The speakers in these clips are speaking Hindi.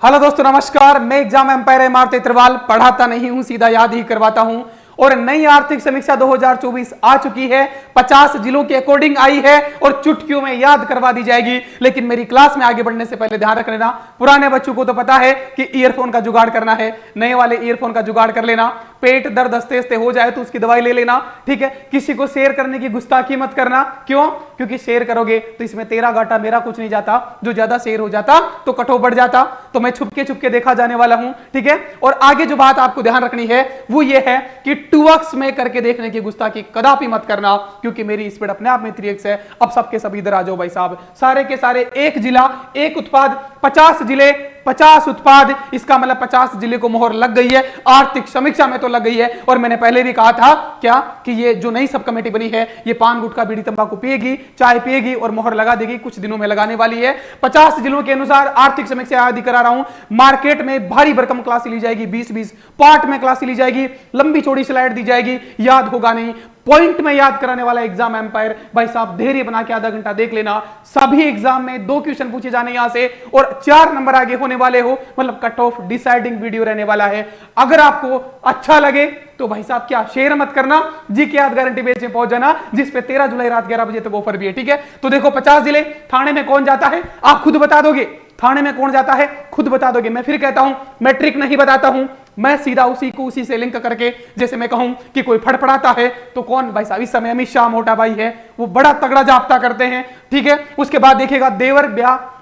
हेलो दोस्तों, नमस्कार। मैं exam empire M R Tetarwal पढ़ाता नहीं हूं, सीधा याद ही करवाता हूं। और नई आर्थिक समीक्षा 2024 आ चुकी है, 50 जिलों के अकॉर्डिंग आई है और चुटकियों में याद करवा दी जाएगी। लेकिन मेरी क्लास में आगे बढ़ने से पहले ध्यान रख लेना, पुराने बच्चों को तो पता है कि ईयरफोन का जुगाड़ करना है, नए वाले ईयरफोन का जुगाड़ कर लेना। पेट दर्द हंसते हंसते हो जाए तो उसकी दवाई ले लेना, ठीक है। किसी को शेयर करने की गुस्ताखी मत करना। क्यों? क्योंकि शेयर करोगे तो इसमें तेरा घाटा मेरा कुछ नहीं जाता, जो ज्यादा शेयर हो जाता तो कटो बढ़ जाता। तो मैं छुपके छुपके देखा जाने वाला हूं, ठीक है। और आगे जो बात आपको ध्यान रखनी है वो ये है कि 2x में करके देखने की गुस्ताखी कदापि मत करना, क्योंकि मेरी स्पीड अपने आप में 3x है। अब सबके सब इधर आ जाओ भाई साहब, सारे के सारे एक जिला एक उत्पाद, 50 जिले 50 उत्पाद, इसका मतलब 50 जिले को मोहर लग गई है। आर्थिक समीक्षा में तो लग गई है। और मैंने पहले भी कहा था क्या कि ये जो नई सब कमेटी बनी है ये पान गुटखा बीड़ी तंबाकू पिएगी, चाय पिएगी और मोहर लगा देगी, कुछ दिनों में लगाने वाली है। 50 जिलों के अनुसार आर्थिक समीक्षा आदि करा रहा हूं। मार्केट में भारी भरकम क्लास ली जाएगी, 20-20 पार्ट में क्लास ली जाएगी, लंबी चौड़ी स्लाइड दी जाएगी, याद होगा नहीं, पॉइंट में याद कराने वाला एग्जाम एम्पायर। भाई साहब धैर्य बना के आधा घंटा देख लेना। सभी एग्जाम में 2 क्वेश्चन पूछे जाने यहां से और 4 नंबर आगे होने वाले हो, मतलब कट ऑफ डिसाइडिंग वीडियो रहने वाला है। अगर आपको अच्छा लगे तो भाई साहब क्या शेयर मत करना, जी के याद गारंटी पेज में पहुंच जाना, जिस पे 13 जुलाई रात 11 बजे तक ऑफर भी है, ठीक है। तो देखो 50 जिले, थाने में कौन जाता है आप खुद बता दोगे, थाने में कौन जाता है खुद बता दोगे। मैं फिर कहता हूं, मैं ट्रिक नहीं बताता हूं, मैं सीधा उसी को उसी से लिंक करके, जैसे मैं कहूं कि कोई फड़फड़ाता है तो कौन भाई साहब, इस समय अमित शाह मोटा भाई है, वो बड़ा तगड़ा जाप्ता करते हैं, ठीक है। उसके बाद देखिएगा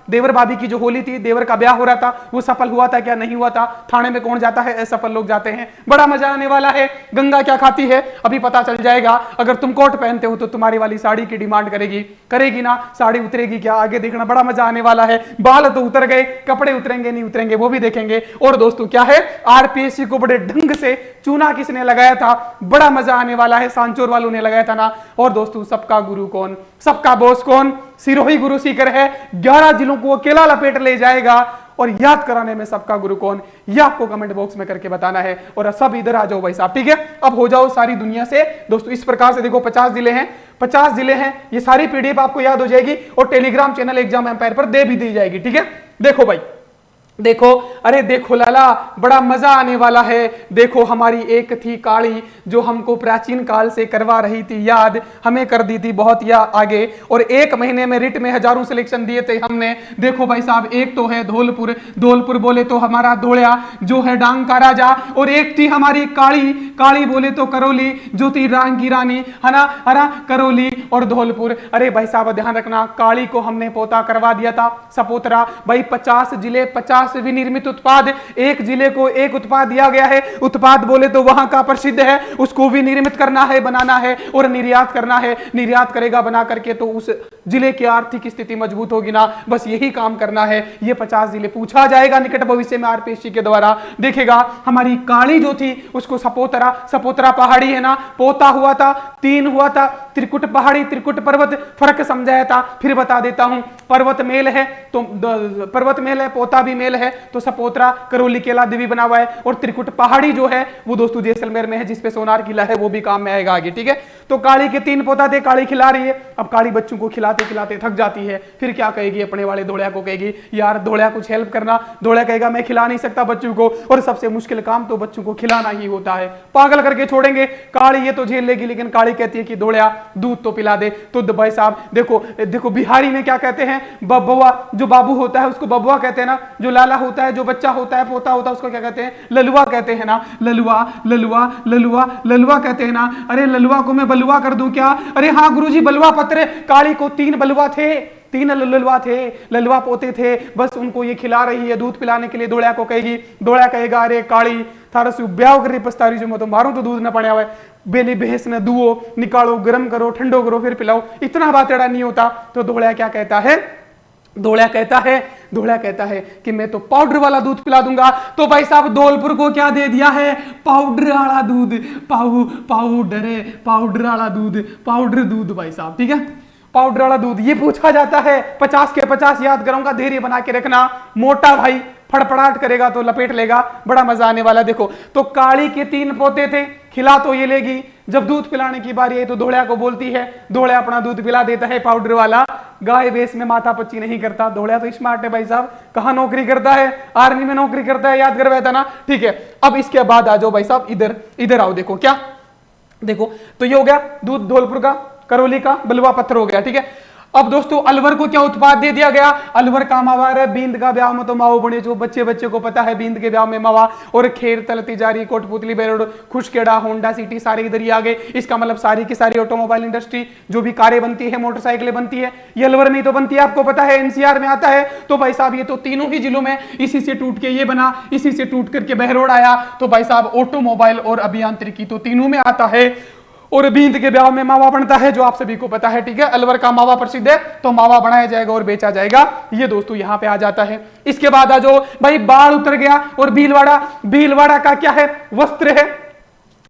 देवर भाभी की जो होली थी, देवर का ब्याह हो रहा था, वो सफल हुआ था क्या नहीं हुआ था। थाने में कौन जाता है? असफल लोग जाते हैं। बड़ा मजा आने वाला है। गंगा क्या खाती है अभी पता चल जाएगा। अगर तुम कोट पहनते हो तो तुम्हारी वाली साड़ी की डिमांड करेगी ना, साड़ी उतरेगी क्या, आगे देखना, बड़ा मजा आने वाला है। बाल तो उतर गए, कपड़े उतरेंगे नहीं उतरेंगे वो भी देखेंगे। और दोस्तों क्या है, आरपीएससी को बड़े ढंग से चूना किसने लगाया था, बड़ा मजा आने वाला है, सांचोर वालों ने लगाया था ना। और दोस्तों सबका गुरु कौन, सबका बॉस कौन, सिरोही गुरु सीकर है। 11 जिलों को अकेला लपेट ले जाएगा। और याद कराने में सबका गुरु कौन, यह आपको कमेंट बॉक्स में करके बताना है। और सब इधर आ जाओ भाई साहब, ठीक है। अब हो जाओ सारी दुनिया से दोस्तों इस प्रकार से। देखो 50 जिले हैं, 50 जिले हैं, ये सारी पीडीएफ आपको याद हो जाएगी और टेलीग्राम चैनल एग्जाम एम्पायर पर दे भी दी जाएगी, ठीक है। देखो भाई, देखो, अरे देखो लाला, बड़ा मजा आने वाला है। देखो हमारी एक थी काली जो हमको प्राचीन काल से करवा रही थी याद, हमें कर दी थी बहुत या आगे। और 1 महीने में रिट में हजारों सिलेक्शन दिए थे हमने। देखो भाई साहब, एक तो है धौलपुर बोले तो हमारा धोलिया जो है डांग का राजा, और एक थी हमारी काली बोले तो करौली जो थी डांग की रानी, है ना, हरा करौली और धौलपुर। अरे भाई साहब ध्यान रखना, काली को हमने पोता करवा दिया था सपोतरा। भाई 50 जिले 50 विनिर्मित उत्पाद, एक जिले को एक उत्पाद दिया गया है। उत्पाद बोले तो वहां का प्रसिद्ध है, उसको विनिर्मित करना है, बनाना है और निर्यात करना है। निर्यात करेगा बना करके तो उस जिले की आर्थिक स्थिति मजबूत होगी ना, बस यही काम करना है। ये 50 जिले पूछा जाएगा निकट भविष्य में आरपीएससी के द्वारा। देखेगा हमारी काली जो थी उसको सपोतरा पहाड़ी है ना, पोता हुआ था, 3 हुआ था, त्रिकुट पहाड़ी त्रिकुट पर्वत, फर्क समझाया था, फिर बता देता हूं। पर्वत मेल है तो पर्वत मेल है, पोता भी मेल है तो सपोतरा करौली केला देवी बना हुआ है। और त्रिकुट पहाड़ी जो है वो दोस्तों जैसलमेर में है, जिसपे सोनार किला है, वो भी काम में आएगा आगे, ठीक है। तो काली के 3 पोता थे, काली खिला रही है। अब काली बच्चों को खिलाते खिलाते थक जाती है, फिर क्या कहेगी, अपने वाले धोलिया को कहेगी यार धोलिया कुछ हेल्प करना। धोलिया कहेगा मैं खिला नहीं सकता बच्चों को, और सबसे मुश्किल काम तो बच्चों को खिलाना ही होता है। पागल करके छोड़ेंगे, काली ये तो झेल लेगी, लेकिन काली कहती है कि धोलिया दूध तो पिला दे। तो भाई साहब देखो बिहारी में क्या कहते हैं, बबुआ, जो बाबू होता है उसको बबुआ कहते हैं ना, जो लाला होता है, जो बच्चा होता है, पोता होता है, उसको क्या कहते हैं, ललुआ कहते हैं ना। ललुआ कहते हैं ना। अरे ललुआ को मैं बलुआ कर दूं क्या? अरे हाँ गुरुजी बलुआ पत्र। काली को 3 बलुआ थे, 3 ललुआ थे, ललुआ पोते थे, बस उनको ये खिला रही है दूध पिलाने के लिए। धोलिया को कहेगी, धोलिया कहेगा अरे काली थारा से ब्याह कर रही पछतारी जो मैं तो मारूं तो दूध न पड़े हुए, बेली भैंस न दुओ, निकालो गर्म करो ठंडो करो फिर पिलाओ, इतना बातेड़ा नहीं होता। तो धोलिया क्या कहता है, धोलिया कहता है कि मैं तो पाउडर वाला दूध पिला दूंगा। तो भाई साहब धौलपुर को क्या दे दिया है, पाउडर वाला दूध, पाउडर वाला दूध, पाउडर दूध भाई साहब, ठीक है, पाउडर वाला दूध। ये पूछा जाता है, 50 के 50 याद कराऊंगा, धैर्य बना के रखना। मोटा भाई फड़फड़ाहट करेगा तो लपेट लेगा, बड़ा मजा आने वाला। देखो तो काली के 3 पोते थे, खिला तो ये लेगी, जब दूध पिलाने की बारी आई तो धोड़िया को बोलती है, धोड़िया अपना दूध पिला देता है पाउडर वाला। गाय बेस में माथा पच्ची नहीं करता। धोड़िया तो स्मार्ट है भाई साहब, कहां नौकरी करता है, आर्मी में नौकरी करता है, याद करवाया था ना, ठीक है। अब इसके बाद आ जाओ भाई साहब, इधर इधर आओ, देखो क्या, देखो तो ये हो गया दूध धौलपुर का, करौली का, बलुआ पत्थर हो गया, ठीक है। अब दोस्तों अलवर को क्या उत्पाद दे दिया गया, अलवर का मावा है, बींद का ब्याह में तो माओ बने, जो बच्चे बच्चे को पता है बींद के ब्याह में मावा, और खेर तलती जारी, कोटपुतली, बेरोड, खुशखेड़ा, होंडा सिटी, सारे इधर ही आ गए। इसका मतलब सारी की सारी ऑटोमोबाइल इंडस्ट्री जो भी कारें बनती है, मोटरसाइकिलें बनती है, ये अलवर में ही तो बनती है, आपको पता है, एनसीआर में आता है। तो भाई साहब ये तो तीनों ही जिलों में इसी से टूट के ये बना, इसी से टूट करके बहरोड आया। तो भाई साहब ऑटोमोबाइल और अभियांत्रिकी तो तीनों में आता है। और बींद के ब्याह में मावा बनता है, जो आप सभी को पता है, ठीक है। अलवर का मावा प्रसिद्ध है, तो मावा बनाया जाएगा और बेचा जाएगा। ये दोस्तों यहां पे आ जाता है। इसके बाद आ जाओ भाई, बाढ़ उतर गया और भीलवाड़ा, भीलवाड़ा का क्या है, वस्त्र है,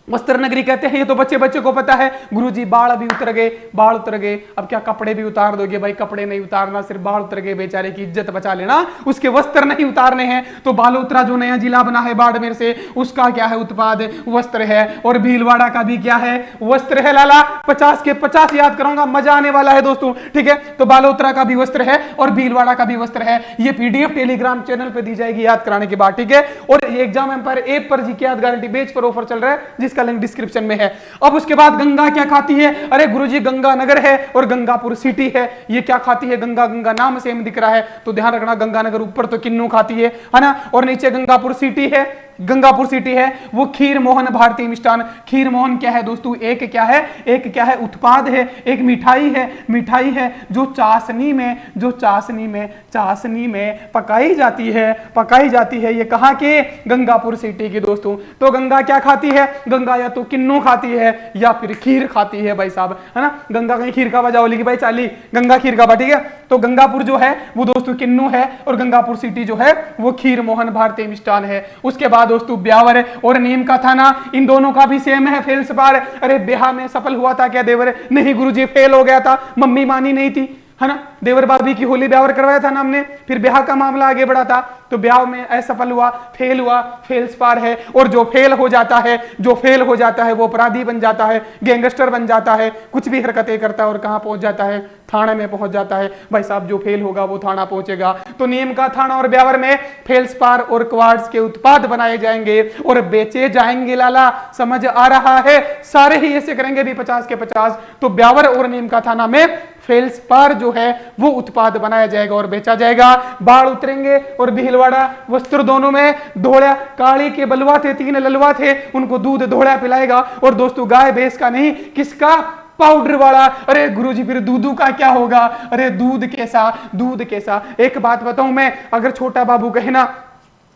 वस्त्र नगरी कहते हैं। ये तो बच्चे बच्चे को पता है। गुरुजी बाढ़ भी उतर गए, बाढ़ उतर गए, अब क्या कपड़े भी उतार दोगे? भाई कपड़े नहीं उतारना, सिर्फ बाढ़ उतर गए, बेचारे की इज्जत बचा लेना, उसके वस्त्र नहीं उतारने हैं। तो बालोतरा जो नया जिला बना है बाड़मेर से, उसका क्या है उत्पाद, वस्त्र है। और भीलवाड़ा का भी क्या है, वस्त्र है। लाला 50 के 50 याद करूंगा, मजा आने वाला है दोस्तों, ठीक है। तो बालोतरा का भी वस्त्र है और भीलवाड़ा का भी वस्त्र है। ये पीडीएफ टेलीग्राम चैनल पे दी जाएगी याद कराने के बाद, ठीक है। और एग्जाम एम्पायर ऐप पर जीके याद गारंटी बेच पर ऑफर चल रहा है, जिसका लिंक डिस्क्रिप्शन में है। अब उसके बाद गंगा क्या खाती है, अरे गुरुजी गंगा नगर है और गंगापुर सिटी है। ये क्या खाती है, गंगा, गंगा नाम सेम दिख रहा है, तो ध्यान रखना, गंगानगर ऊपर तो किन्नू खाती है ना, और नीचे गंगापुर सिटी है। गंगापुर सिटी है वो खीर मोहन भारतीय मिष्ठान। खीर मोहन क्या है दोस्तों, एक क्या है, एक क्या है, उत्पाद है, एक मिठाई है, मिठाई है जो चाशनी में, जो चाशनी में, चाशनी में पकाई जाती है, पकाई जाती है। ये कहां के, गंगापुर सिटी की दोस्तों। तो गंगा क्या खाती है, गंगा या तो किन्नू खाती है या फिर खीर खाती है भाई साहब, है ना। गंगा कहीं खीर का बजा बोली कि भाई चाली गंगा खीर का बा, ठीक है। तो गंगापुर जो है वो दोस्तों किन्नू है और गंगापुर सिटी जो है वो खीर मोहन भारतीय मिष्ठान है। उसके बाद दोस्तों ब्यावर और नीम का थाना, इन दोनों का भी सेम है, फेल सपार। अरे ब्याह में सफल हुआ था क्या देवर, नहीं गुरुजी फेल हो गया था, मम्मी मानी नहीं थी, है ना। देवर भाभी की होली ब्यावर करवाया था ना हमने, फिर ब्याह का मामला आगे बढ़ा था, तो ब्याह में असफल हुआ, फेल सपार है। और जो फेल हो जाता है, जो फेल हो जाता है वो अपराधी बन जाता है, गैंगस्टर बन जाता है, कुछ भी हरकतें करता है और कहां पहुंच जाता है, थाने में पहुंच जाता है। भाई साहब जो फेल होगा वो थाना पहुंचेगा। तो नीम का थाना और ब्यावर में फेल सपार और क्वार्ट्ज के उत्पाद बनाए जाएंगे और बेचे जाएंगे। लाला समझ आ रहा है, सारे ही ऐसे करेंगे भी 50 के 50। तो ब्यावर और नीम का थाना में फेल सपार जो है वो उत्पाद बनाया जाएगा और बेचा जाएगा। बाढ़ उतरेंगे और भीलवाड़ा वस्त्र, दोनों में धोड़ा, काली के बलवा थे, 3 ललवा थे, उनको दूध धोड़ा पिलाएगा। और दोस्तों गाय भैंस का नहीं, किसका, पाउडर वाला। अरे गुरुजी फिर दूधू का क्या होगा, अरे दूध कैसा, दूध कैसा। एक बात बताऊं मैं, अगर छोटा बाबू कहे ना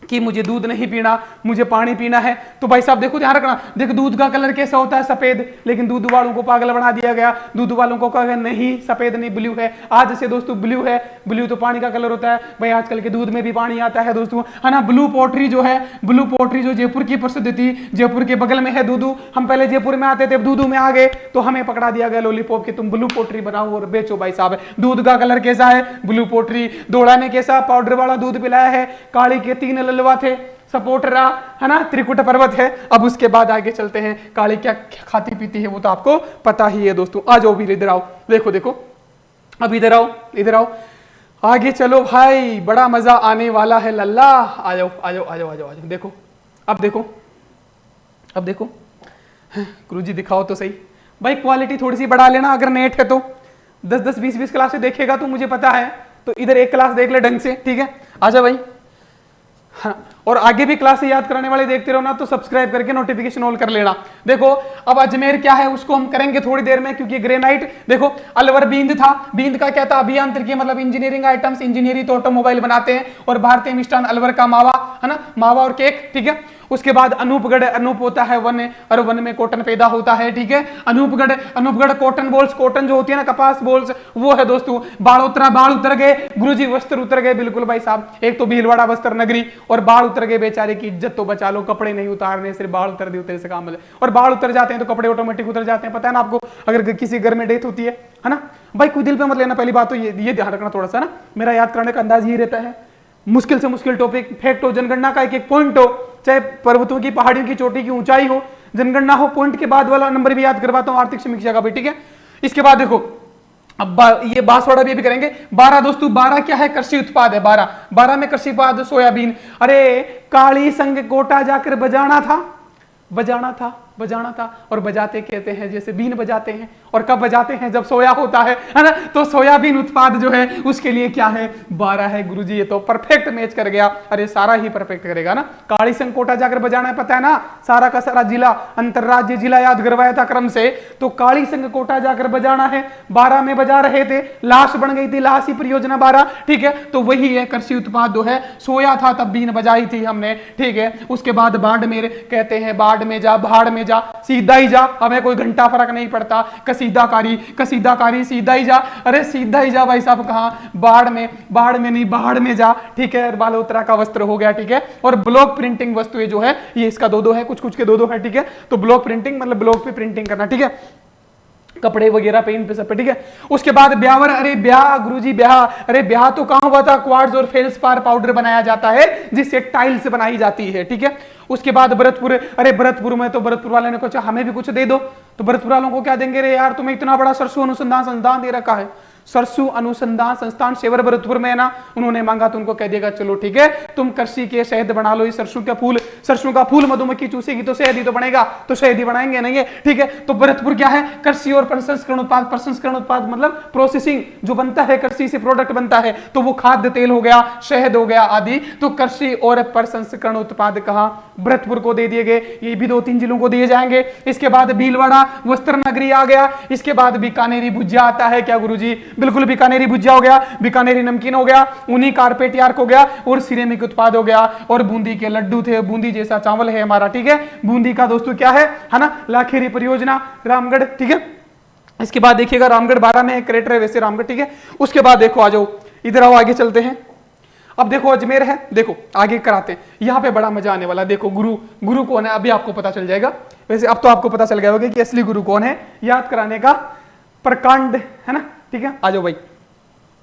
कि मुझे दूध नहीं पीना, मुझे पानी पीना है, तो भाई साहब देखो ध्यान रखना, देख दूध का कलर कैसा होता है, सफेद। लेकिन दूध वालों को पागल बना दिया गया, दूध वालों को कहा नहीं सफेद नहीं ब्लू है। आज से दोस्तों ब्लू है, ब्लू तो पानी का कलर होता है भाई, आजकल के दूध में भी पानी आता है दोस्तों, है ना। ब्लू पोट्री जो है, ब्लू पोट्री जो जयपुर की प्रसिद्ध थी, जयपुर के बगल में है दूधू। हम पहले जयपुर में आते थे, दूधू में आ गए तो हमें पकड़ा दिया गया लॉलीपॉप कि तुम ब्लू पोट्री बनाओ और बेचो। भाई साहब दूध का कलर कैसा है, ब्लू पोट्री। दोड़ा ने कैसा पाउडर वाला दूध पिलाया है, काली के 3 ललवा थे, सपोर्ट रहा, है ना, त्रिकुट पर्वत है। अब उसके बाद आगे चलते हैं, काली क्या खाती पीती है वो तो आपको पता ही है दोस्तों। आ जाओ भी इधर आओ, देखो देखो, अब इधर आओ, इधर आओ, आगे चलो भाई, बड़ा मजा आने वाला है। लल्ला आ जाओ आ जाओ आ जाओ आ जाओ आ जाओ। देखो अब देखो, अब देखो गुरुजी दिखाओ तो सही भाई, क्वालिटी थोड़ी सी बढ़ा लेना, अगर नेट है तो 10-10 20-20 क्लास से देखेगा तो मुझे पता है, तो इधर एक क्लास देख ले ढंग से, ठीक है। आजा भाई, हाँ, और आगे भी क्लास याद कराने वाले देखते रहो ना, तो सब्सक्राइब करके नोटिफिकेशन ऑन कर लेना। देखो अब अजमेर क्या है उसको हम करेंगे थोड़ी देर में, क्योंकि ग्रेनाइट, देखो अलवर बींद था, बींद का क्या था, अभियांत्रिकी मतलब इंजीनियरिंग आइटम्स, इंजीनियरिंग तो ऑटोमोबाइल बनाते हैं। और भारतीय मिष्ठान अलवर का मावा, है ना, मावा और केक, ठीक है। उसके बाद अनूपगढ़, अनूप होता है वन, और वन में कॉटन पैदा होता है, ठीक है। Anupgarh, Anupgarh cotton balls, cotton जो होती है ना कपास बॉल्स, वो है दोस्तों। बाढ़ उतरा, बाढ़ उतर गए गुरुजी, वस्त्र उतर गए, बिल्कुल भाई साहब। एक तो भीलवाड़ा वस्त्र नगरी, और बाढ़ उतर गए, बेचारे की इज्जत तो बचा लो, कपड़े नहीं उतारने, सिर्फ बाढ़ उतर दी, उतरे से काम है। और बाढ़ उतर जाते हैं तो कपड़े ऑटोमेटिक उतर जाते हैं, पता है ना आपको, अगर किसी घर में डेथ होती है ना भाई, कोई दिल पे मत लेना। पहली बात तो ये ध्यान रखना थोड़ा सा ना, मेरा याद करने का अंदाज ये रहता है, मुश्किल से मुश्किल टॉपिक, फैक्ट हो, जनगणना का एक एक पॉइंट हो, चाहे पर्वतों की, पहाड़ियों की चोटी की ऊंचाई हो, जनगणना हो, पॉइंट के बाद वाला नंबर भी याद करवाता हूं आर्थिक समीक्षा का भी, ठीक है। इसके बाद देखो अब ये बांसवाड़ा भी करेंगे। 12 दोस्तों, 12 क्या है? कृषि उत्पाद है। 12 में कृषि उत्पाद सोयाबीन। अरे काली संग कोटा जाकर बजाना था और बजाते कहते हैं जैसे बीन बजाते हैं, और कब बजाते हैं? जब सोया होता है ना। तो सोयाबीन उत्पाद जो है उसके लिए क्या है? 12 है गुरुजी। ये तो परफेक्ट मैच कर गया। अरे सारा ही परफेक्ट करेगा ना। काली संग कोटा जाकर बजाना है, पता है ना, सारा का सारा जिला, अंतरराज्य जिला याद करवाया था क्रम से। तो काली संग कोटा जाकर बजाना है, 12 में बजा रहे थे, लाश बन गई थी, लाश ही परियोजना 12, ठीक है। तो वही है कृषि उत्पाद जो है, सोया था तब बीन बजाई थी हमने, ठीक है। उसके बाद बाड़मेर कहते हैं, बाढ़ में जा, भाड़ में जा, सीधा ही जा, हमें कोई घंटा फर्क नहीं पड़ता। कसीदाकारी सीधा ही जा। अरे सीधा ही जा भाई साहब, कहां? बाढ़ में नहीं, बाढ़ में जा, ठीक है। बालोतरा का वस्त्र हो गया, ठीक है। और ब्लॉक प्रिंटिंग वस्तुएं जो है ये इसका 2-2 है, कुछ के 2-2 है, ठीक है। तो ब्लॉक प्रिंटिंग मतलब ब्लॉक पे प्रिंटिंग करना, ठीक है, कपड़े वगैरह पे, इन पे सब पे, ठीक है। उसके बाद ब्यावर, अरे ब्याह गुरुजी ब्याह, अरे ब्याह तो कहां हुआ था? क्वार्ट्ज और फेल्सपार पाउडर बनाया जाता है जिससे टाइल्स बनाई जाती है, ठीक है। उसके बाद भरतपुर, अरे भरतपुर में तो भरतपुर वाले ने कहा हमें भी कुछ दे दो, तो भरतपुर वालों को क्या देंगे? रे यार तुम्हें इतना बड़ा सरसों अनुसंधान संस्थान दे रखा है, सरसों अनुसंधान संस्थान शेवर भरतपुर में है ना, उन्होंने मांगा तो उनको कह देगा चलो ठीक है तुम कृषि के शहद बना लो, इस सरसों का फूल मधुमक्खी चूसेगी तो शहद ही तो बनेगा, तो शहद ही बनाएंगे नहीं है, ठीक है। तो भरतपुर क्या है? कृषि और प्रसंस्करण उत्पाद मतलब प्रोसेसिंग जो बनता है, कृषि से प्रोडक्ट बनता है, तो वो खाद्य तेल हो गया, शहद हो गया आदि। तो कृषि और प्रसंस्करण उत्पाद कहां? भरतपुर को दे दिए गए, ये भी 2-3 जिलों को दिए जाएंगे। इसके बाद भीलवाड़ा वस्त्र नगरी आ गया। इसके बाद बीकानेरी भुजिया आता है, क्या गुरुजी? बिल्कुल बीकानेरी भुजिया हो गया, बीकानेरी नमकीन हो गया, ऊनी कारपेट यार्क हो गया, और सिरेमिक उत्पाद हो गया, और बूंदी के लड्डू थे, बूंदी जैसा चावल है हमारा, ठीक है। बूंदी का दोस्तों क्या है ना, लाखेरी परियोजना रामगढ़, ठीक है। इसके बाद देखिएगा रामगढ़ 12 में क्रेटर है वैसे रामगढ़, ठीक है। उसके बाद देखो आ जाओ इधर आओ, आगे चलते हैं। अब देखो अजमेर है, देखो आगे कराते हैं, यहां पे बड़ा मजा आने वाला। देखो गुरु कौन है अभी आपको पता चल जाएगा। वैसे अब तो आपको पता चल गया होगा कि असली गुरु कौन है, याद कराने का प्रकांड है ना, ठीक है। आ जाओ भाई,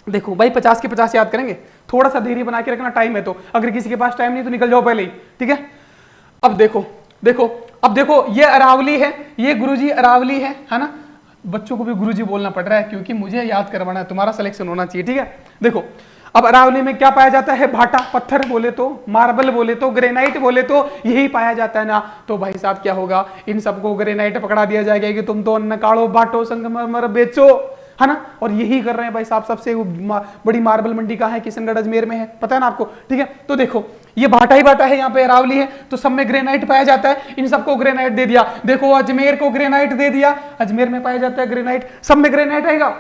देखो भाई 50 के 50 याद करेंगे, थोड़ा सा धैर्य बना के रखना, टाइम है तो, अगर किसी के पास टाइम नहीं तो निकल जाओ पहले ही, ठीक है। अब देखो अब देखो ये अरावली है, ये गुरुजी अरावली है ना। बच्चों को भी गुरुजी बोलना पड़ रहा है क्योंकि मुझे याद करवाना है, तुम्हारा सिलेक्शन होना चाहिए, ठीक है। देखो अब अरावली में क्या पाया जाता है? भाटा, पत्थर बोले तो, मार्बल बोले तो, ग्रेनाइट बोले तो यही पाया जाता है ना। तो भाई साहब क्या होगा, इन सबको ग्रेनाइट पकड़ा दिया जाएगा कि तुम तो अन्न काढ़ो, बांटो, संगमरमर बेचो, है ना। और यही कर रहे हैं भाई साहब। सबसे बड़ी मार्बल मंडी कहाँ है? किशनगढ़ अजमेर में है, पता है ना आपको, ठीक है। तो देखो ये भाटा ही भाटा है, यहाँ पे अरावली है, तो सब में ग्रेनाइट पाया जाता है, इन सबको ग्रेनाइट दे दिया। देखो अजमेर को ग्रेनाइट दे दिया, अजमेर में पाया जाता है ग्रेनाइट, सब में ग्रेनाइट आएगा,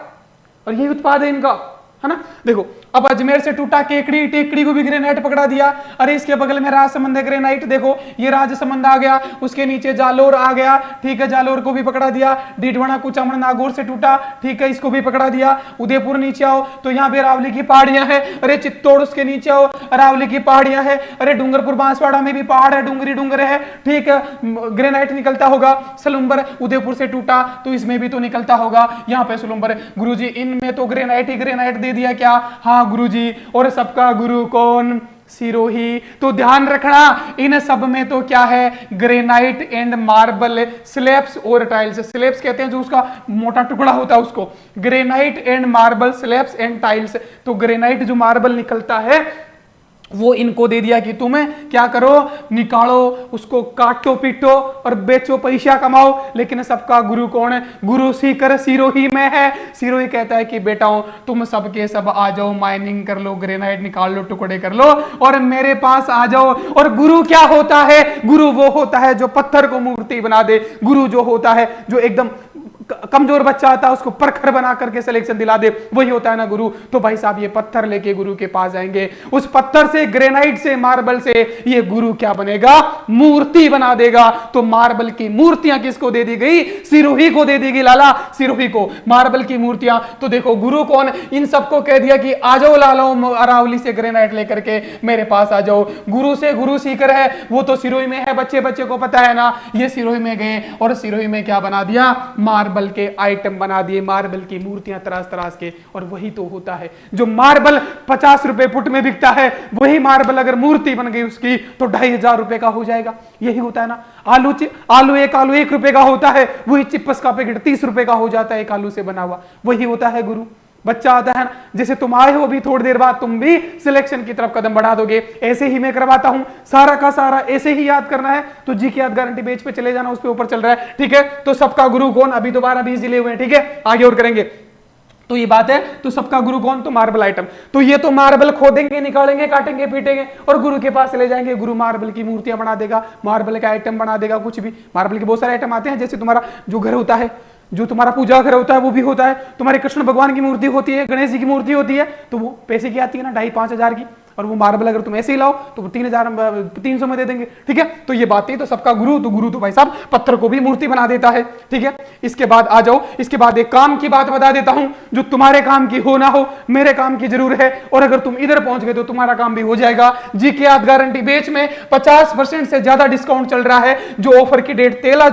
और यही उत्पाद है इनका, है ना। देखो अब अजमेर से टूटा केकड़ी, टेकड़ी को भी ग्रेनाइट पकड़ा दिया। अरे इसके बगल में राजसमंद ग्रेनाइट, देखो ये राजसमंद आ गया, उसके नीचे जालोर आ गया, ठीक है, जालोर को भी पकड़ा दिया। डीडवाना कुचामण नागौर से टूटा, ठीक है, इसको भी पकड़ा दिया। उदयपुर नीचे आओ तो यहाँ पे अरावली की पहाड़ियां हैं। अरे चित्तौड़ उसके नीचे आओ, अरावली की पहाड़ियां हैं। अरे डूंगरपुर बांसवाड़ा में भी पहाड़ है, डूंगर है, ठीक है, ग्रेनाइट निकलता होगा। सलुम्बर उदयपुर से टूटा तो इसमें भी तो निकलता होगा, यहाँ पे सलुम्बर। गुरुजी इनमें तो ग्रेनाइट ही ग्रेनाइट दे दिया क्या? हाँ गुरुजी, और सबका गुरु कौन? सिरोही। तो ध्यान रखना इन सब में तो क्या है? ग्रेनाइट एंड मार्बल, स्लैब्स और टाइल्स। स्लैब्स कहते हैं जो उसका मोटा टुकड़ा होता है उसको, granite and marble, slabs and tiles. तो ग्रेनाइट जो मार्बल निकलता है वो इनको दे दिया कि तुम्हें क्या करो, निकालो उसको, काटो पीटो और बेचो, पैसा कमाओ। लेकिन सबका गुरु कौन है? गुरु सीकर सिरोही में है। सिरोही कहता है कि बेटाओं तुम सबके सब आ जाओ, माइनिंग कर लो, ग्रेनाइट निकाल लो, टुकड़े कर लो और मेरे पास आ जाओ। और गुरु क्या होता है? गुरु वो होता है जो पत्थर को मूर्ति बना दे। गुरु जो होता है जो एकदम कमजोर बच्चा आता है उसको परखर बना करके सिलेक्शन दिला दे, वही होता है ना गुरु। तो भाई साहब ये पत्थर लेके गुरु के पास जाएंगे, उस पत्थर से, ग्रेनाइट से, मार्बल से ये गुरु क्या बनेगा? मूर्ति बना देगा। तो मार्बल की मूर्तियां किसको दे दी गई? सिरोही को दे दी गई, लाला सिरोही को मार्बल की मूर्तियां। तो देखो गुरु कौन? इन सबको कह दिया कि आ जाओ लालो, अरावली से ग्रेनाइट लेकर के मेरे पास आ जाओ। गुरु से गुरु सीकर है, वो तो सिरोही में है, बच्चे को पता है ना। ये सिरोही में गए और सिरोही में क्या बना दिया? मार्बल मार्बल के आइटम बना दिए, मार्बल की मूर्तियां तराश तराश के। और वही तो होता है, जो मार्बल 50 रुपए फुट में बिकता है, वही मार्बल अगर मूर्ति बन गई उसकी तो 2500 रुपए का हो जाएगा। यही होता है ना। आलू एक रुपए का होता है, वही चिप्स का पैकेट 30 रुपए का हो जाता है एक आलू से बना हुआ। वही होता है गुरु। बच्चा आता है ना, जैसे तुम आए हो अभी थोड़ी देर बाद तुम भी सिलेक्शन की तरफ कदम बढ़ा दोगे, ऐसे ही मैं करवाता हूं। सारा का सारा ऐसे ही याद करना है तो जी की याद गारंटी पेज पे चले जाना, उस पे ऊपर चल रहा है, ठीक है। तो सबका गुरु कौन, अभी तो 12-20 जिले हुए हैं, ठीक है, आगे और करेंगे। तो ये बात है, तो सबका गुरु कौन, तो मार्बल आइटम। तो ये तो मार्बल खोदेंगे, निकालेंगे, काटेंगे, पीटेंगे और गुरु के पास ले जाएंगे। गुरु मार्बल की मूर्तियां बना देगा, मार्बल का आइटम बना देगा, कुछ भी। मार्बल के बहुत सारे आइटम आते हैं, जैसे तुम्हारा जो घर होता है, जो तुम्हारा पूजा घर होता है वो भी होता है। तुम्हारे कृष्ण भगवान की मूर्ति होती है, गणेश जी की मूर्ति होती है, तो वो पैसे की आती है ना, 2,500-5 हजार की। और वो मार्बल अगर तुम ऐसे ही लाओ तो 3,300 में दे देंगे, ठीक है। तो ये बात है, तो सबका गुरु तो भाई साहब पत्थर को भी मूर्ति बना देता है, ठीक है। इसके बाद आ जाओ, इसके बाद एक काम की बात बता देता हूं, जो तुम्हारे काम की हो ना हो, मेरे काम की जरूर है। और अगर तुम इधर पहुंच गए तो तुम्हारा काम भी हो जाएगा। जी के याद गारंटी बेच में 50% से ज्यादा डिस्काउंट चल रहा है, जो ऑफर की डेट 13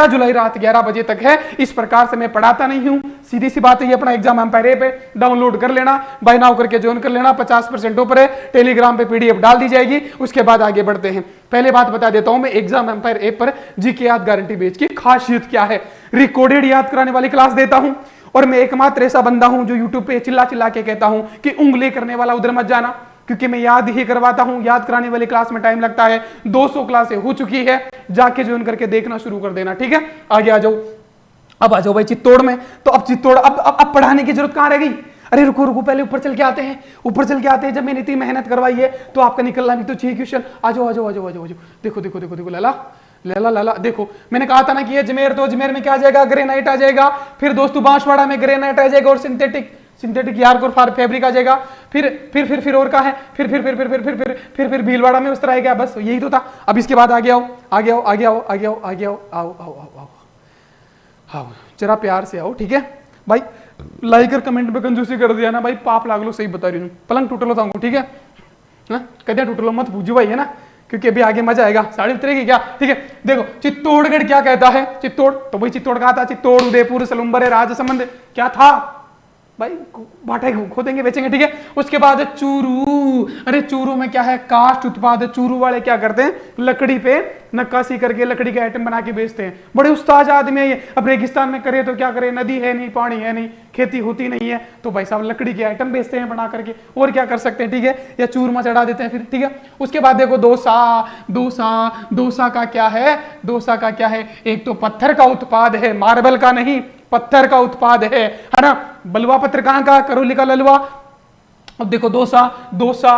जुलाई रात 11 बजे तक है। इस प्रकार से मैं पढ़ाता नहीं हूं, सीधी सी बात है। ये अपना एग्जाम एम्पायर ऐप है, डाउनलोड कर लेना, बाय नाउ करके ज्वाइन कर लेना, 50% ऑफर है। टेलीग्राम पे पीडीएफ डाल दी जाएगी, उसके बाद आगे बढ़ते हैं। पहले बात बता देता हूं मैं एग्जाम एम्पायर ऐप पर जी के याद गारंटी बेच की खासियत क्या है। रिकॉर्डेड याद कराने वाली क्लास देता हूं, और मैं एकमात्र ऐसा बंदा हूं जो यूट्यूब पे चिल्ला चिल्ला के कहता हूं कि उंगली करने वाला उधर मत जाना, क्योंकि मैं याद ही करवाता हूं। याद कराने वाली क्लास में टाइम लगता है, 200 क्लासें हो चुकी है, जाके ज्वाइन करके देखना शुरू कर देना, ठीक है। आगे आ जाओ, अब आ जाओ भाई चित्तौड़ में। तो अब चित्तौड़, अब पढ़ाने की जरूरत कहां रह गई। अरे रुको रुको, पहले ऊपर चल के आते हैं, ऊपर चल के आते हैं। जब मैंने इतनी मेहनत करवाई है तो आपका निकलना भी तो चाहिए क्वेश्चन। आ जाओ आ जाओ आ जाओ आ जाओ। देखो देखो देखो देखो लाला लाला लाला, देखो मैंने कहा था ना कि ये अजमेर, तो अजमेर में क्या आ जाएगा, ग्रेनाइट आ जाएगा। फिर दोस्तों बांसवाड़ा में ग्रेनाइट आ जाएगा और सिंथेटिक यार्क और फैब्रिक आ जाएगा। फिर और का है, फिर भीलवाड़ा में उस तरह आएगा। बस यही तो था। अब इसके बाद आगे आओ आगे आओ आगे आओ आगे आओ आगे आओ आओ आओ आओ आओ, जरा प्यार से आओ, ठीक है भाई। लाइक और कमेंट पे कंजूसी कर दिया ना भाई, पाप लाग लो, सही बता रही हूँ। पलंग टूट लो तांगू, ठीक है, कहते टूट लो मत पूछो भाई, है ना, क्योंकि अभी आगे मजा आएगा। साड़ी उतरेगी क्या, ठीक है। देखो चित्तौड़गढ़ क्या कहता है, चित्तौड़, तो भाई चित्तौड़ कहा था, चित्तौड़, उदयपुर, सलुम्बर, राजसमंद, क्या था भाई, बाटा खोदेंगे, बेचेंगे, ठीक है। उसके बाद चूरू। अरे चूरू में क्या है, कास्ट उत्पाद। चूरू वाले क्या करते हैं, लकड़ी पे नक्काशी करके लकड़ी के आइटम बना के बेचते हैं। बड़े उस्ताद आदमी है ये। अब रेगिस्तान में करे तो क्या करे, नदी है नहीं, पानी है नहीं, खेती होती नहीं है, तो भाई साहब लकड़ी के आइटम बेचते हैं बना करके, और क्या कर सकते हैं, ठीक है। या चूरमा चढ़ा देते हैं फिर, ठीक है। उसके बाद देखो डोसा का क्या है, डोसा का क्या है, एक तो पत्थर का उत्पाद है, मार्बल का नहीं, पत्थर का उत्पाद है ना। बलुआ पत्थर कहां का, करौली का ललुआ। अब देखो डोसा 200,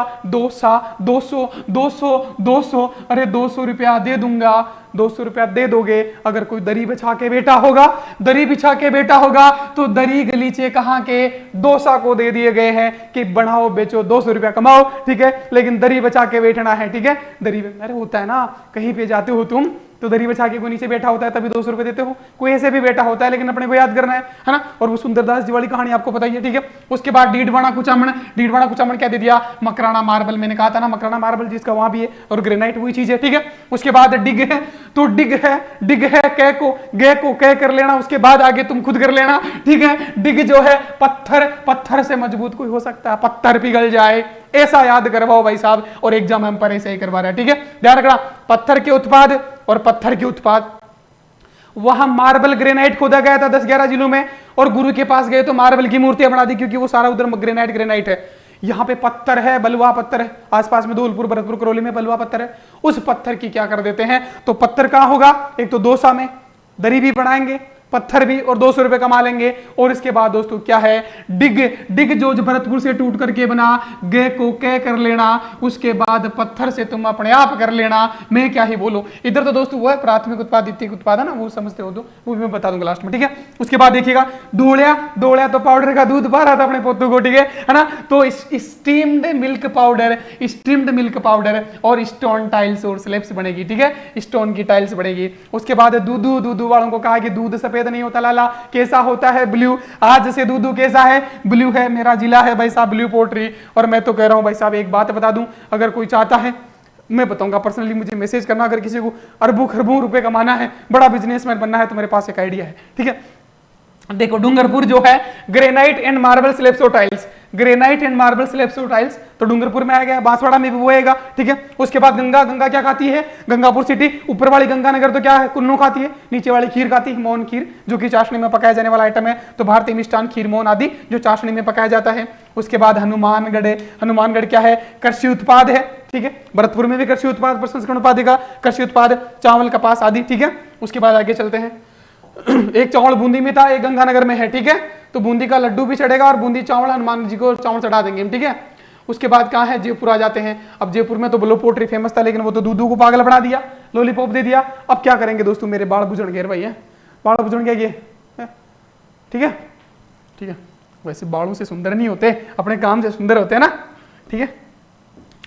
अरे 200 रुपया दे दूंगा, 200 रुपया दे दोगे। अगर कोई दरी बिछा के बेटा होगा, दरी बिछा के बेटा होगा, तो दरी गलीचे कहाँ के, डोसा को दे दिए गए हैं कि बढ़ाओ बेचो 200 रुपया कमाओ, ठीक है। लेकिन दरी बचा के बैठना है, ठीक है। दरी अरे होता है ना, कहीं पे जाते हो तुम तो दरी बिछा के कोई नीचे बैठा होता है तभी 200 रुपए देते हो, कोई ऐसे भी बैठा होता है, लेकिन अपने को याद करना है ना। और वो सुंदरदास जी वाली कहानी आपको पता ही है, ठीक है। उसके बाद डीडवाना कुचामन क्या दे दिया, मकराना मार्बल। मैंने कहा था ना मकराना मार्बल जिसका वहां भी है, और ग्रेनाइट वही चीज है, ठीक है। उसके बाद डिग है, तो डिग है गे को कह कर लेना, उसके बाद आगे तुम खुद कर लेना, ठीक है। डिग जो है पत्थर से मजबूत कोई हो सकता है, पत्थर पिघल जाए, ऐसा याद करवाओ भाई साहब। और एग्जाम एम्पायर ऐसे ही करवा रहा है, ठीक है। ध्यान रखना, पत्थर के उत्पाद और पत्थर के उत्पाद। वहां मार्बल ग्रेनाइट खोदा गया था 10-11 जिलों में, और गुरु के पास गए तो मार्बल की मूर्तियां बना दी, क्योंकि वो सारा उधर ग्रेनाइट है। यहाँ पे पत्थर है, बलुआ पत्थर है, आसपास में धौलपुर, भरतपुर, करौली में बलुआ पत्थर है। उस पत्थर की क्या कर देते हैं, तो पत्थर कहां होगा, एक तो डोसा में, दरी भी बनाएंगे, पत्थर भी, और 200 रुपए कमा लेंगे। और इसके बाद दोस्तों क्या है, डिग जो भरतपुर से टूट करके बना, गे को कह कर लेना, उसके बाद पत्थर से तुम अपने आप कर लेना। मैं क्या ही बोलूं, इधर तो दोस्तों वो है प्राथमिक उत्पाद, द्वितीयक उत्पाद है ना, वो समझते हो तो वो भी मैं बता दूंगा लास्ट में, ठीक है। उसके बाद देखिएगा डोलिया तो पाउडर का दूध पा रहा था अपने पोतों को, ठीक है ना। तो स्टीम्ड मिल्क पाउडर और स्टोन टाइल्स और स्लैब्स बनेगी, ठीक है, स्टोन की टाइल्स बनेगी। उसके बाद दूधू वालों को कहा कि दूध सफेद नहीं होता लाला, कैसा होता है, ब्लू। आज से दूधू कैसा है, ब्लू है। मेरा जिला है भाई साहब ब्लू पोट्री। और मैं तो कह रहा हूं भाई साहब, एक बात बता दूं, अगर कोई चाहता है, मैं बताऊंगा पर्सनली, मुझे मैसेज करना, अगर किसी को अरबों खरबों रुपए कमाना है, बड़ा बिजनेसमैन बनना है, तो मेरे पास एक आइडिया है, ठीक है। देखो डूंगरपुर जो है ग्रेनाइट एंड मार्बल स्लैब्स और tiles, granite and marble slabs और टाइल्स, तो डूंगरपुर में आ गया। बांसवाड़ा में भी वो आएगा, ठीक है। उसके बाद गंगा, गंगा क्या खाती है? गंगापुर सिटी। ऊपर वाली गंगानगर तो क्या है? कुन्नू खाती है। नीचे वाली खीर खाती है, मोहन खीर, जो कि चाशनी में पकाया जाने वाला आइटम है। तो भारतीय मिष्ठान, खीर, मोहन आदि जो चाशनी में पकाया जाता है। उसके बाद हनुमानगढ़ है। हनुमानगढ़ क्या है? कृषि उत्पाद है, ठीक है। भरतपुर में भी कृषि उत्पाद प्रसंस्करण उपाधिका, कृषि उत्पाद, चावल, कपास आदि, ठीक है। उसके बाद आगे चलते हैं। एक चावल बूंदी में था, एक गंगानगर में है, ठीक है। तो बूंदी का लड्डू भी चढ़ेगा और बूंदी चावल हनुमान जी को चावल चढ़ा देंगे, ठीक है। उसके बाद कहाँ है? जयपुर आ जाते हैं। अब जयपुर में तो ब्लो पोट्री फेमस था, लेकिन वो तो दूधू को पागल बना दिया, लॉलीपॉप दे दिया। अब क्या करेंगे दोस्तों? मेरे बाल बुझड़ गए भाई, बाल बुझड़ गए ये, ठीक है, ठीक है। वैसे बालों से सुंदर नहीं होते, अपने काम से सुंदर होते हैं ना, ठीक है।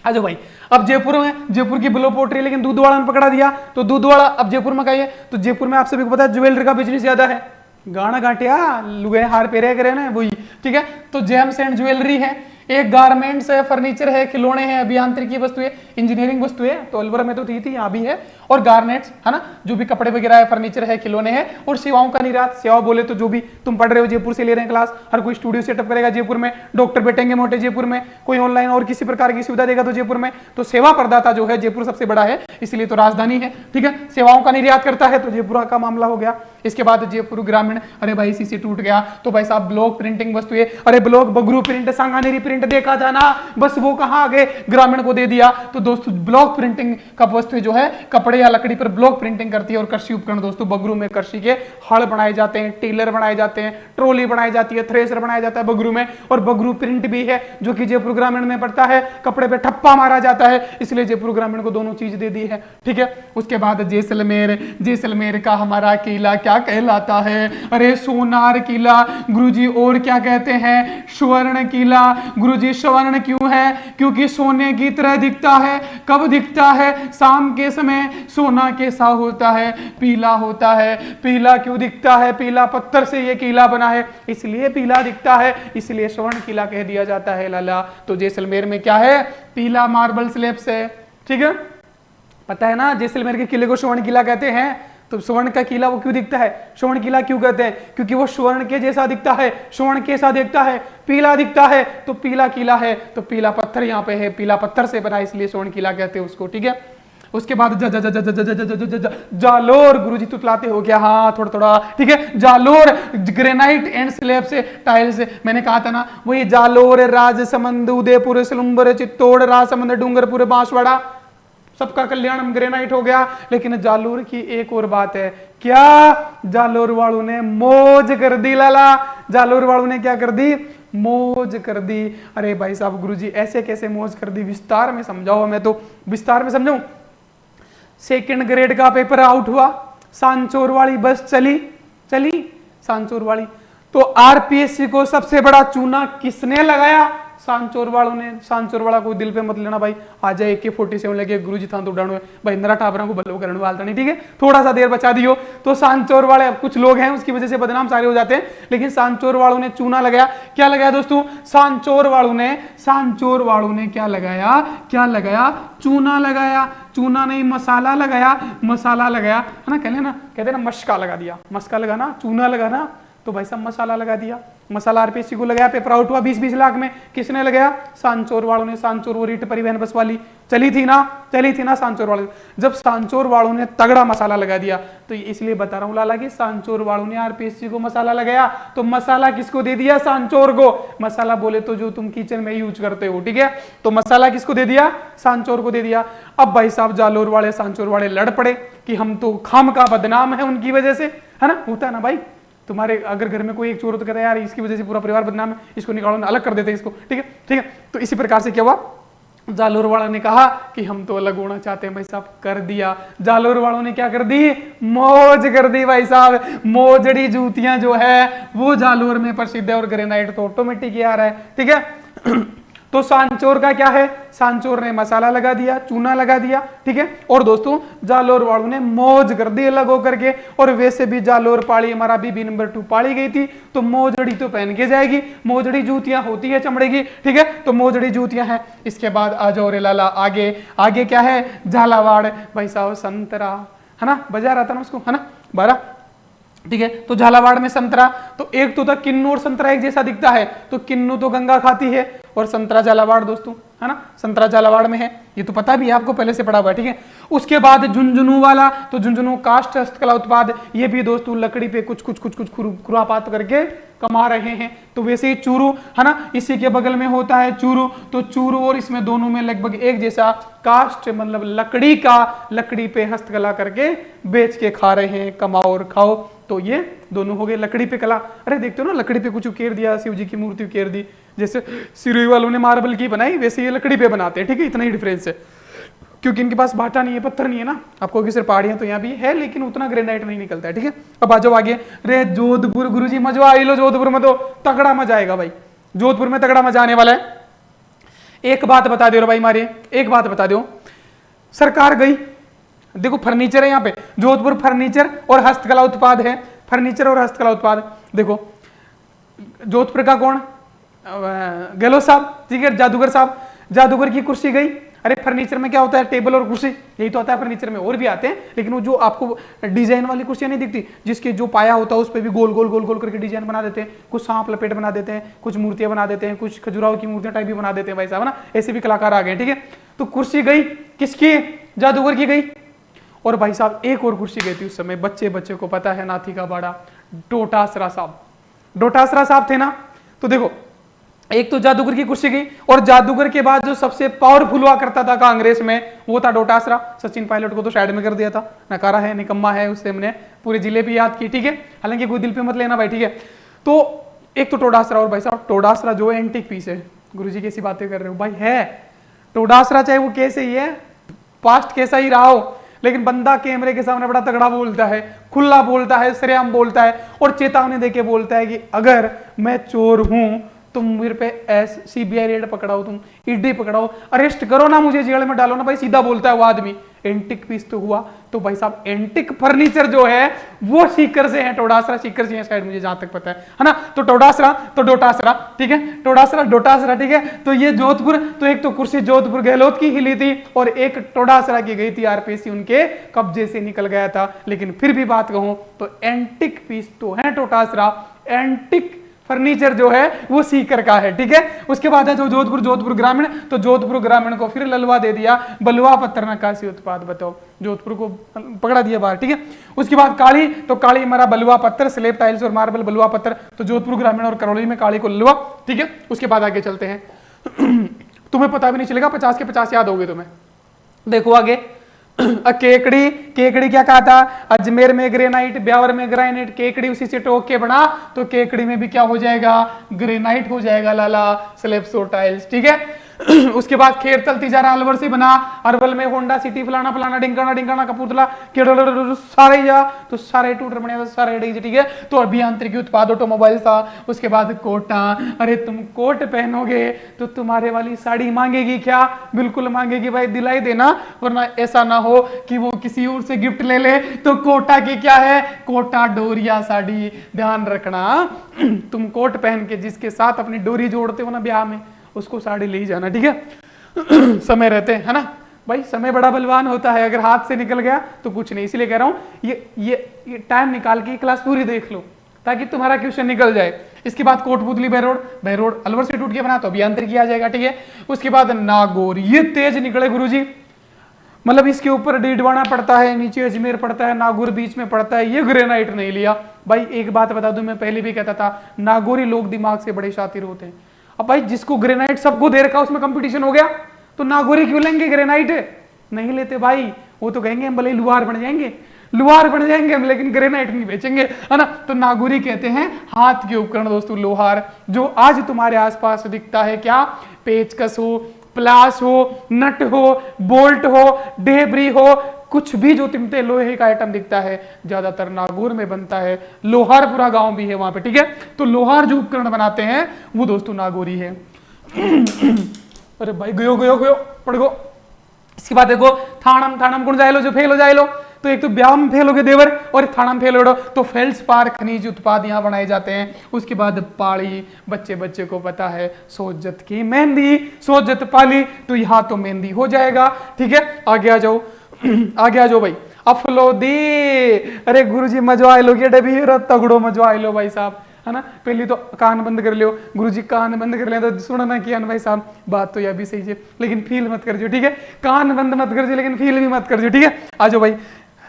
आजो भाई, अब जयपुर में, जयपुर की ब्लो पोट्री, लेकिन दूध वाला ने पकड़ा दिया। तो दूध वाला अब जयपुर में कहिए, तो जयपुर में आप सभी को पता है ज्वेलरी का बिजनेस ज्यादा है। गाना गाटिया लुगाई हार पेरे करे ना वही, ठीक है। तो जेम्स एंड ज्वेलरी है, एक गारमेंट्स है, फर्नीचर है, खिलौने हैं, अभियांत्रिकी वस्तुएं, इंजीनियरिंग वस्तुएं, तो अलवर में तो थी यहाँ भी है। और गारनेट्स है ना, जो भी कपड़े वगैरह है, फर्नीचर है, खिलौने हैं। और सेवाओं का निर्यात, सेवा बोले तो जो भी तुम पढ़ रहे हो जयपुर से ले रहे हैं क्लास, हर कोई स्टूडियो सेटअप करेगा जयपुर में, डॉक्टर बैठेंगे मोटे जयपुर में, कोई ऑनलाइन और किसी प्रकार की सुविधा देगा तो जयपुर में। तो सेवा प्रदाता जो है जयपुर सबसे बड़ा है, इसलिए तो राजधानी है, ठीक है। सेवाओं का निर्यात करता है, तो जयपुर का मामला हो गया। इसके बाद जयपुर ग्रामीण, अरे भाई इसी से टूट गया, तो भाई साहब ब्लॉक प्रिंटिंग वस्तुएं, अरे block Bagru print, Sanganeri print देखा जाना, बस वो कहां आ गए? ग्रामीण को दे दिया। तो दोस्तों ब्लॉक प्रिंटिंग का वस्तु जो है कपड़े या लकड़ी पर ब्लॉक प्रिंटिंग करती है। और कृषि उपकरण दोस्तों, बगरू में कृषि के हल बनाए जाते हैं, टेलर बनाए जाते हैं, ट्रॉली बनाई जाती है, थ्रेसर बनाया जाता है बगरू में। और बगरू प्रिंट भी है, जो कि जयपुर ग्रामीण में पड़ता है, कपड़े पे ठप्पा मारा जाता है, इसलिए जयपुर ग्रामीण को दोनों चीज दे दी है, ठीक है। उसके बाद जैसलमेर, जैसलमेर का हमारा किला क्या कहलाता है? अरे सोनार किला गुरुजी, और क्या कहते हैं? स्वर्ण किला गुरुजी। स्वर्ण क्यों है? क्योंकि सोने की तरह दिखता है। कब दिखता है? शाम के समय सोना कैसा होता है? पीला होता है। पीला क्यों दिखता है? पीला पत्थर से ये किला बना है, इसलिए पीला दिखता है, इसलिए स्वर्ण किला कह दिया जाता है लाला। तो जैसलमेर में क्या है? पीला मार्बल स्लैब्स है, ठीक है। पता है ना जैसलमेर के किले को स्वर्ण किला कहते हैं। तो स्वर्ण का किला वो क्यों दिखता है? स्वर्ण किला क्यों कहते हैं? क्योंकि वो स्वर्ण के जैसा दिखता है। स्वर्ण कैसा दिखता है? पीला दिखता है, तो पीला किला है। तो पीला पत्थर यहाँ पे है, पीला पत्थर से बना, इसलिए स्वर्ण किला कहते हैं उसको, ठीक है। उसके बाद जालोर गुरुजी तुतलाते हो क्या? हाँ थोड़ा थोड़ा, ठीक है। जालोर ग्रेनाइट एंड स्लैब से, टाइल से, मैंने कहा था ना वही जालोर, राजसमंद, उदयपुर, सिलुम्बर, चित्तौड़, राजसमंद, डूंगरपुर, बांसवाड़ा, सबका कल्याण ग्रेनाइट हो गया। लेकिन जालोर की एक और बात है, क्या? जालोर वालों ने मौज कर दी लाला। जालोर वालों ने क्या कर दी? मौज कर दी। अरे भाई साहब गुरुजी ऐसे कैसे मौज कर दी? विस्तार में समझाओ, मैं तो विस्तार में समझाऊं। सेकंड ग्रेड का पेपर आउट हुआ, सांचौर वाली बस चली सांचौर वाली। तो आरपीएससी को सबसे बड़ा चूना किसने लगाया? सांचौर वालों ने। सांचौर वाला कोई दिल पे मत लेना भाई, आ जाए AK-47 लगे गुरुजी था तो उड़ानो भाई, नरा टाबरा को बल्लो करने वाला नहीं, ठीक है। थोड़ा सा देर बचा दियो। तो सांचौर वाले कुछ लोग हैं उसकी वजह से बदनाम सारे हो जाते हैं, लेकिन सांचौर वालों ने चूना लगाया। क्या लगाया दोस्तों? सांचौर वालों ने क्या लगाया? चूना लगाया। चूना नहीं मसाला लगाया, है ना, कहते ना मस्का लगा दिया, मस्का लगाना, चूना लगाना, तो भाई साहब मसाला लगा दिया। मसाला आरपीएससी को लगाया, पेपर आउट हुआ 20-20 लाख में। किसने लगाया? सांचौर वालों ने। सांचौर वो रीट परिवहन बस वाली चली थी ना सांचौर वालों। जब सांचौर वालों ने तगड़ा मसाला लगा दिया, तो इसलिए बता रहा हूं लाला कि सांचौर वालों ने आरपीएससी को मसाला लगाया। तो मसाला किसको दे दिया? सांचौर को। मसाला बोले तो जो तुम किचन में यूज करते हो, ठीक है। तो मसाला किसको दे दिया? सांचौर को दे दिया। अब भाई साहब जालोर वाले सांचौर वाले लड़ पड़े कि हम तो खाम का बदनाम है उनकी वजह से, है ना, होता है ना भाई। तुम्हारे अगर घर में कोई एक चोर तो कहता है यार इसकी वजह से पूरा परिवार बदनाम है, इसको निकालो ना, अलग कर देते हैं इसको, ठीक है। तो इसी प्रकार से क्या हुआ? जालोर वालों ने कहा कि हम तो अलग होना चाहते हैं, भाई साहब कर दिया। जालोर वालों ने क्या कर दी? मौज कर दी भाई साहब। मोजड़ी जूतियां जो है वो जालोर में प्रसिद्ध है, और ग्रेनाइट तो ऑटोमेटिक ही आ रहा है, ठीक है। तो सांचौर का क्या है? सांचौर ने मसाला लगा दिया, चूना लगा दिया, ठीक है। और दोस्तों जालोर वालों ने मौज कर दी अलग होकर के। और वैसे भी जालोर पाली हमारा बीबी नंबर 2 पाली गई थी, तो मोजड़ी तो पहन के जाएगी। मोजड़ी जूतियां होती है चमड़े की, ठीक है। तो मोजड़ी जूतियां हैं। इसके बाद आ जाओ रे लाला आगे क्या है? झालावाड़ भाई साहब, संतरा, है ना, बजा रहा था ना उसको, है ना, 12 ठीक है। तो झालावाड़ में संतरा, तो एक तो था किन्नू और संतरा एक जैसा दिखता है, तो किन्नू तो गंगा खाती है और संतरा झालावाड़ दोस्तों, है ना, संतरा झालावाड़ में है, ये तो पता भी है आपको, पहले से पढ़ा हुआ है। ठीक है। उसके बाद झुंझुनू वाला, तो झुंझुनू काष्ठ हस्तकला उत्पाद, ये भी दोस्तों लकड़ी पे कुछ कुछ कुछ कुछ खुरापात करके कमा रहे हैं। तो वैसे ही चूरू, है ना, इसी के बगल में होता है चूरू, तो चूरू और इसमें दोनों में लगभग एक जैसा काष्ठ मतलब लकड़ी पे हस्तकला करके बेच के खा रहे हैं, कमाओ और खाओ। तो ये दोनों हो गए लकड़ी पे कला। अरे देखते हो ना, लकड़ी पे कुछ उकेर दिया, शिव जी की मूर्ति उकेर दी, जैसे सिरोही वालों ने मार्बल की बनाई वैसे ये लकड़ी पे बनाते हैं। ठीक है, इतना ही डिफरेंस है, क्योंकि इनके पास भाटा नहीं है, पत्थर नहीं है ना। आपको कि सिर्फ पहाड़ियां तो यहाँ भी है, लेकिन उतना ग्रेनाइट नहीं निकलता है। ठीक है। अब आ जाओ आगे। रे जोधपुर गुरुजी मजा आई लो, जोधपुर में तो तगड़ा मजा आएगा भाई, जोधपुर में तगड़ा मजा आने वाला है। एक बात बता दो भाई मारे, एक बात बता दो, सरकार गई, देखो फर्नीचर है यहाँ पे, जोधपुर फर्नीचर और हस्तकला उत्पाद है, फर्नीचर और हस्तकला उत्पाद। देखो जोधपुर का कौन, गहलोत साहब, ठीक है, जादूगर साहब, जादूगर की कुर्सी गई। अरे फर्नीचर में क्या होता है, टेबल और कुर्सी, यही तो आता है फर्नीचर में, और भी आते हैं, लेकिन वो जो आपको डिजाइन वाली कुर्सियां नहीं दिखती, जिसके जो पाया होता है उस पर भी गोल गोल गोल गोल करके डिजाइन बना देते हैं, कुछ सांप लपेट बना देते हैं, कुछ मूर्तियां बना देते हैं, कुछ खजुराहो की मूर्तियां टाइप भी बना देते हैं भाई साहब, ना, ऐसे भी कलाकार आ गए। ठीक है। तो कुर्सी गई किसकी, जादूगर की गई। और भाई साहब एक और कुर्सी गई थी उस समय, बच्चे बच्चे को पता है, नाथी का बाड़ा, डोटासरा साहब, डोटासरा साहब थे ना। तो देखो एक तो जादूगर की कुर्सी गई, और जादूगर के बाद जो सबसे पावरफुल हुआ करता था कांग्रेस में वो था डोटासरा। सचिन पायलट को तो साइड में कर दिया था, नकारा है, निकम्मा है, उससे हमने पूरे जिले पे याद की। ठीक है, हालांकि कोई दिल पे मत लेना भाई। ठीक है। तो एक तो टोडासरा, और भाई साहब टोडासरा जो है एंटीक पीस है, गुरुजी कैसी बातें कर रहे हो भाई, है टोडासरा, चाहे वो कैसे ही है, पास्ट कैसा ही रहा हो, लेकिन बंदा कैमरे के सामने बड़ा तगड़ा बोलता है, खुला बोलता है, सरेआम बोलता है, और चेतावनी देके बोलता है कि अगर मैं चोर हूं तुम मेरे पे सीबीआई रेड पकड़ाओ, तुम ईडी पकड़ाओ, अरेस्ट करो ना, मुझे जेल में डालो ना भाई, सीधा बोलता है वो आदमी। एंटिक पीस तो हुआ, तो भाई साहब एंटिक फर्नीचर जो है वो सीकर से है, टोडासरा सीकर से है साइड, मुझे जहां तक पता है ना। तो टोडासरा तो डोटासरा, ठीक है, टोडासरा डोटासरा, ठीक है। तो ये जोधपुर, तो एक तो कुर्सी जोधपुर गहलोत की हिली थी, और एक टोडासरा की गई थी, आरपीसी उनके कब्जे से निकल गया था। लेकिन फिर भी बात कहूं तो एंटिक पीस तो है टोटासरा, एंटिक फर्नीचर जो है वो सीकर का है। ठीक है। उसके बाद है जो जोधपुर, जोधपुर ग्रामीण, तो जोधपुर ग्रामीण को फिर ललवा दे दिया, बलुआ पत्थर नक्काशी उत्पाद, बताओ जोधपुर को पकड़ा दिया बाहर। ठीक है। उसके बाद काली, तो काली मरा बलुआ पत्थर, स्लेब टाइल्स और मार्बल बलुआ पत्थर, तो जोधपुर ग्रामीण और करौली में काली को ललवा। ठीक है। उसके बाद आगे चलते हैं, तुम्हें पता भी नहीं चलेगा, 50 के 50 याद हो गए तुम्हें। देखो आगे, केकड़ी, केकड़ी क्या कहा था, अजमेर में ग्रेनाइट, ब्यावर में ग्रेनाइट, केकड़ी उसी से टोक के बना, तो केकड़ी में भी क्या हो जाएगा, ग्रेनाइट हो जाएगा लाला, स्लेब्स और टाइल्स। ठीक है। उसके बाद खेरतल तिजारा अलवर से बना, अरवल में होंडा सिटी, फलाना फलाना, डिंकाना डिंकाना, कपूरथला, सारे जा, तो सारे टूटर बने, सारे ठीक है। तो अभियांत्रिकी उत्पाद ऑटोमोबाइल था। उसके बाद कोटा, अरे तुम कोट पहनोगे तो तुम्हारे वाली साड़ी मांगेगी क्या, बिल्कुल मांगेगी भाई, दिलाई देना, वरना ऐसा ना हो कि वो किसी और से गिफ्ट ले ले। तो कोटा की क्या है, कोटा डोरिया साड़ी, ध्यान रखना, तुम कोट पहन के जिसके साथ अपनी डोरी जोड़ते हो ना ब्याह में, उसको साड़ी ले ही जाना। ठीक है। समय रहते है ना भाई, समय बड़ा बलवान होता है, अगर हाथ से निकल गया तो कुछ नहीं। इसलिए कह रहा हूं ये टाइम निकाल के क्लास पूरी देख लो, ताकि तुम्हारा क्वेश्चन निकल जाए। इसके बाद कोटपुतली बहरोड, बहरोड अलवर से टूट के बना तो अभियांत्रिकी आ जाएगा। ठीक है। उसके बाद नागौर, ये तेज निकले गुरुजी, मतलब इसके ऊपर डीडवाना पड़ता है, नीचे अजमेर पड़ता है, नागौर बीच में पड़ता है, ये ग्रेनाइट नहीं लिया भाई। एक बात बता दूं, मैं पहले भी कहता था, नागौरी लोग दिमाग से बड़े शातिर होते हैं। अब भाई जिसको ग्रेनाइट सबको दे रखा, उसमें कंपटीशन हो गया, तो नागौरी क्यों लेंगे, ग्रेनाइट नहीं लेते भाई। वो तो कहेंगे हम भले लुहार बन जाएंगे, लुहार बन जाएंगे हम, लेकिन ग्रेनाइट नहीं बेचेंगे, है ना। तो नागौरी कहते हैं हाथ के उपकरण दोस्तों, लोहार, जो आज तुम्हारे आसपास दिखता है, क्या, पेचकस हो, प्लास हो, नट हो, बोल्ट हो, डेबरी हो, कुछ भी जो तिमते लोहे का आइटम दिखता है ज्यादातर नागौर में बनता है। लोहारपुरा गांव भी है वहां पे। ठीक है। तो लोहार जो उपकरण बनाते हैं वो दोस्तों नागौरी है। अरे भाई गयो गयो गयो पढ़ गो। इसके बाद देखो थानम, थानम गुण जाए लो, जो फेल हो जाए लो, तो एक तो ब्याह में फेल हो गए देवर, और थाना फेल हो, तो फेल्सपार खनिज उत्पाद यहाँ बनाए जाते हैं। उसके बाद पाली, बच्चे बच्चे को पता है, सोजत की मेहंदी, सोजत पाली, तो यहाँ तो मेहंदी हो जाएगा। ठीक है। आगे आ जाओ, आगे आ जाओ भाई, अफलोदी। अरे गुरुजी मजो आए लो, ये डबी तगड़ो मजो आए लो भाई साहब, है ना। पहले तो कान बंद कर लियो गुरुजी, कान बंद कर लिया तो सुनना किया भाई साहब, बात तो यह भी सही है लेकिन फील मत कर जो, ठीक है। कान बंद मत कर जो लेकिन फील भी मत कर जो, ठीक है। आ जाओ भाई,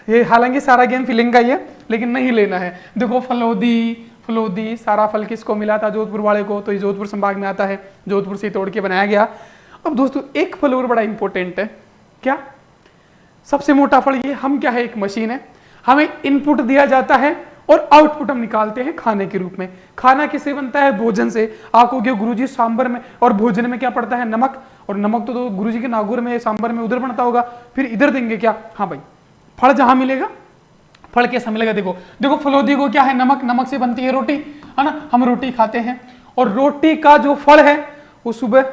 ये हालांकि सारा गेम फीलिंग का ही है लेकिन नहीं लेना है। देखो फलोदी, फलोदी सारा फल किसको मिला था? जोधपुर वाले को। तो ये जोधपुर संभाग में आता है, जोधपुर से तोड़ के बनाया गया। अब दोस्तों एक फल और बड़ा इंपॉर्टेंट है, क्या? सबसे मोटा फल ये। हम क्या है, एक मशीन है, हमें इनपुट दिया जाता है और आउटपुट हम निकालते हैं खाने के रूप में। खाना किससे बनता है? भोजन से। आप कहोगे गुरुजी सांबर में और भोजन में क्या पड़ता है? नमक। और नमक तो गुरुजी के नागौर में, सांबर में उधर बनता होगा, फिर इधर देंगे क्या? हाँ भाई, फल जहां मिलेगा, फल कैसा मिलेगा? देखो देखो फलोदी को क्या है? नमक। नमक से बनती है रोटी, है ना। हम रोटी खाते हैं और रोटी का जो फल है वो सुबह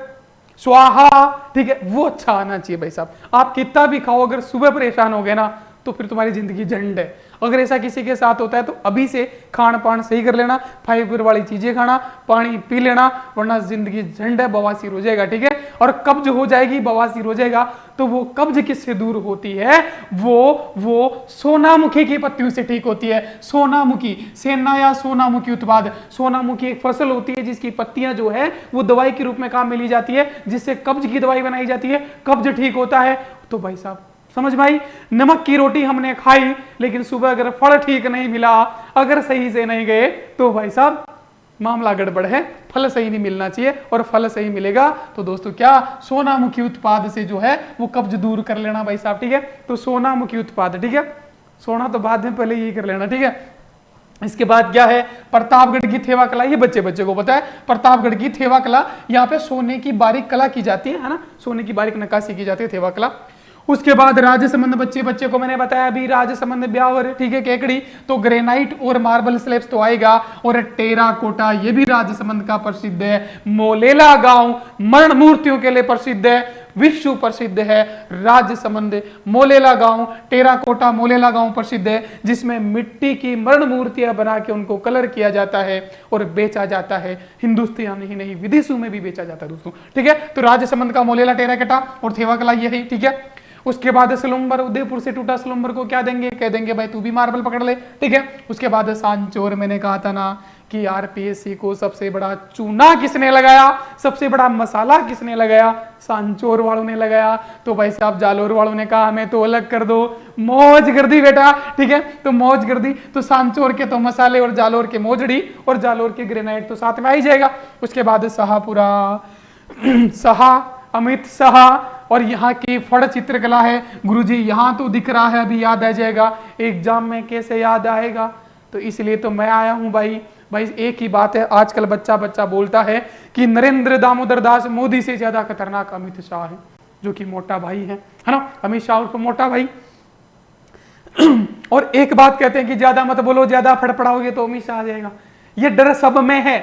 स्वाहा, ठीक है, वो अच्छा आना चाहिए भाई साहब। आप कितना भी खाओ, अगर सुबह परेशान हो गए ना तो फिर तुम्हारी जिंदगी झंड है। अगर ऐसा किसी के साथ होता है तो अभी से खान पान सही कर लेना, फाइबर वाली चीजें खाना, पानी पी लेना, वरना जिंदगी झंड है, बवासीर हो जाएगा, ठीक है। और कब्ज हो जाएगी, बवासीर हो जाएगा, तो वो कब्ज किससे दूर होती है? वो सोनामुखी की पत्तियों से ठीक होती है। सोनामुखी, सेना या सोनामुखी उत्पाद। सोनामुखी एक फसल होती है जिसकी पत्तियां जो है वो दवाई के रूप में काम में ली जाती है, जिससे कब्ज की दवाई बनाई जाती है, कब्ज ठीक होता है। तो भाई साहब समझ भाई, नमक की रोटी हमने खाई लेकिन सुबह अगर फल ठीक नहीं मिला, अगर सही से नहीं गए, तो भाई साहब मामला गड़बड़ है। फल सही नहीं मिलना चाहिए, और फल सही मिलेगा तो दोस्तों क्या? सोनामुखी उत्पाद से जो है वो कब्ज दूर कर लेना भाई साहब, ठीक है। तो सोनामुखी उत्पाद, ठीक है। सोना तो बाद में, पहले यही कर लेना, ठीक है। इसके बाद क्या है? प्रतापगढ़ की थेवा कला। ये बच्चे बच्चे को पता है, प्रतापगढ़ की थेवा कला। यहाँ पे सोने की बारीक कला की जाती है ना, सोने की बारीक नक्काशी की जाती है, थेवा कला। उसके बाद राजसमंद, बच्चे बच्चे को मैंने बताया अभी, राजसमंद ब्यावर, ठीक है, केकड़ी। तो ग्रेनाइट और मार्बल स्लैब्स तो आएगा, और टेराकोटा ये भी राजसमंद का प्रसिद्ध है। मोलेला गांव मरण मूर्तियों के लिए प्रसिद्ध है, विश्व प्रसिद्ध है राजसमंद। मोलेला गांव, टेराकोटा मोलेला गांव प्रसिद्ध है, जिसमें मिट्टी की मरण मूर्तियां बना के उनको कलर किया जाता है और बेचा जाता है। हिंदुस्तान ही नहीं, विदेशों में भी बेचा जाता है दोस्तों, ठीक है। तो राजसमंद का मोलेला, टेराकोटा और थेवा कला ये है, ठीक है। उसके बाद सलुम्बर, उदयपुर से टूटा सलुम्बर को क्या देंगे? कह देंगे भाई तू भी मार्बल पकड़ ले, ठीक है। उसके बाद सांचोर, मैंने कहा था ना कि आरपीएससी को सबसे बड़ा चूना किसने लगाया, सबसे बड़ा मसाला किसने लगाया? सांचोर वालों ने लगाया। तो भाई साहब जालोर वालों ने कहा हमें तो अलग कर दो, मौज कर दी बेटा, ठीक है। तो मौज कर दी, तो सांचोर के तो मसाले और जालोर के मोजड़ी और जालोर के ग्रेनाइट तो साथ में आ ही जाएगा। उसके बाद शाहपुरा, शाह अमित शाह, और यहाँ की फड़ चित्रकला है। गुरुजी यहाँ तो दिख रहा है, अभी याद आ जाएगा, एग्जाम में कैसे याद आएगा? तो इसलिए तो मैं आया हूं भाई। एक ही बात है, आजकल बच्चा बच्चा बोलता है कि नरेंद्र दामोदर दास मोदी से ज्यादा खतरनाक अमित शाह है, जो कि मोटा भाई है ना। अमित शाह उर्फ मोटा भाई। और एक बात कहते हैं कि ज्यादा मत बोलो, ज्यादा फड़फड़ाओगे तो अमित शाह आ जाएगा। ये डर सब में है,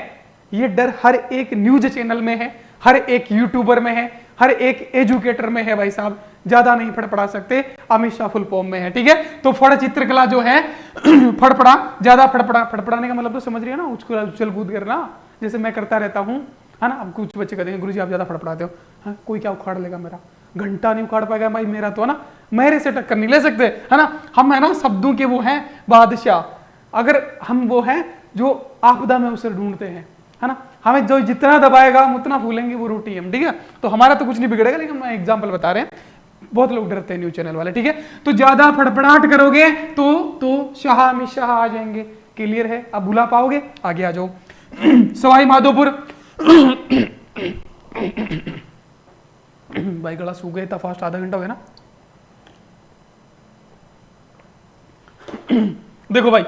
ये डर हर एक न्यूज चैनल में है, हर एक यूट्यूबर में है, हर एक एजुकेटर में है भाई साहब। ज्यादा नहीं फड़फड़ा सकते, अमित शाह फुल फॉर्म में है, ठीक है। तो फड़ चित्रकला जो है फड़फड़ा, ज्यादा फड़फड़ाने का मतलब तो समझ रही है ना, उछल कूद करना, जैसे मैं करता रहता हूँ, है ना। अब कुछ बच्चे कहते हैं गुरुजी आप ज्यादा फड़फड़ाते हो, हाँ कोई क्या उखाड़ लेगा मेरा? घंटा नहीं उखाड़ पाएगा भाई मेरा, तो ना मेरे से टक्कर नहीं ले सकते, है ना। हम है ना शब्दों के वो हैं बादशाह, अगर हम वो हैं जो आपदा में उसे ढूंढते हैं, है ना। हमें जो जितना दबाएगा हम उतना फूलेंगे, वो रोटी हम, ठीक है। तो हमारा तो कुछ नहीं बिगड़ेगा, लेकिन मैं एग्जांपल बता रहे हैं, बहुत लोग डरते हैं न्यूज चैनल वाले, ठीक है। तो ज्यादा फड़फड़ाहट करोगे तो शाह अमित शाह आ जाएंगे, क्लियर है? अब भुला पाओगे? आगे आ जाओ। सवाई माधोपुर। भाई गला सूख गया, इतना फास्ट आधा घंटा हो गया ना। देखो भाई,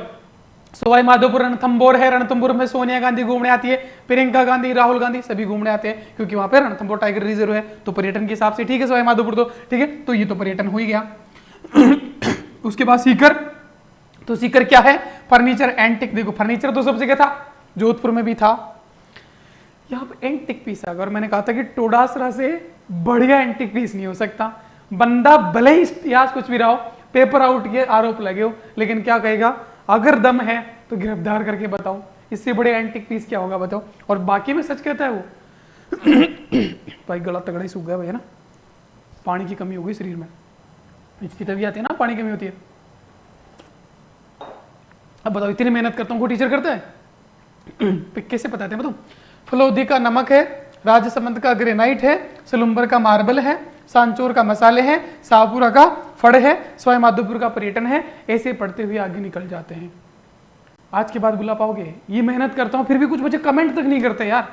सवाई माधोपुर रणथंबोर है, रणथंबोर में सोनिया गांधी घूमने आती है, प्रियंका गांधी, राहुल गांधी सभी घूमने आते हैं, क्योंकि वहां पे रणथंबोर टाइगर रिजर्व है। तो पर्यटन के हिसाब से ठीक है सवाई माधोपुर, तो ठीक है। तो ये तो पर्यटन हो ही गया। उसके बाद सीकर, तो सीकर क्या है? Furniture antique. देखो फर्नीचर तो सब जगह था, जोधपुर में भी था, यहाँ पे एंटिक पीस आ गया। और मैंने कहा था कि टोडासरा से बढ़िया एंटिक पीस नहीं हो सकता। बंदा भले ही इतिहास कुछ भी रहा हो, पेपर आउट के आरोप लगे हो, लेकिन क्या कहेगा? अगर दम है तो गिरफ्तार करके बताओ, इससे बड़े एंटिक पीस क्या होगा बताओ। और बाकी में सच कहता है वो। भाई गला तगड़ा ही सूख गया भाई, है ना। पानी की कमी हो गई शरीर में, इसकी तबीयत है ना, पानी की कमी होती है। अब बताओ इतनी मेहनत करता हूँ, कोई टीचर करता है? कैसे बताते हैं बताओ? फलोदी का नमक है, राजसमंद का ग्रेनाइट है, सलुम्बर का मार्बल है, सांचौर का मसाले हैं, शाहपुरा का फड़ है, सवाई माधोपुर का पर्यटन है। ऐसे पढ़ते हुए आगे निकल जाते हैं। आज के बाद बुला पाओगे? ये मेहनत करता हूँ फिर भी कुछ बच्चे कमेंट तक नहीं करते यार।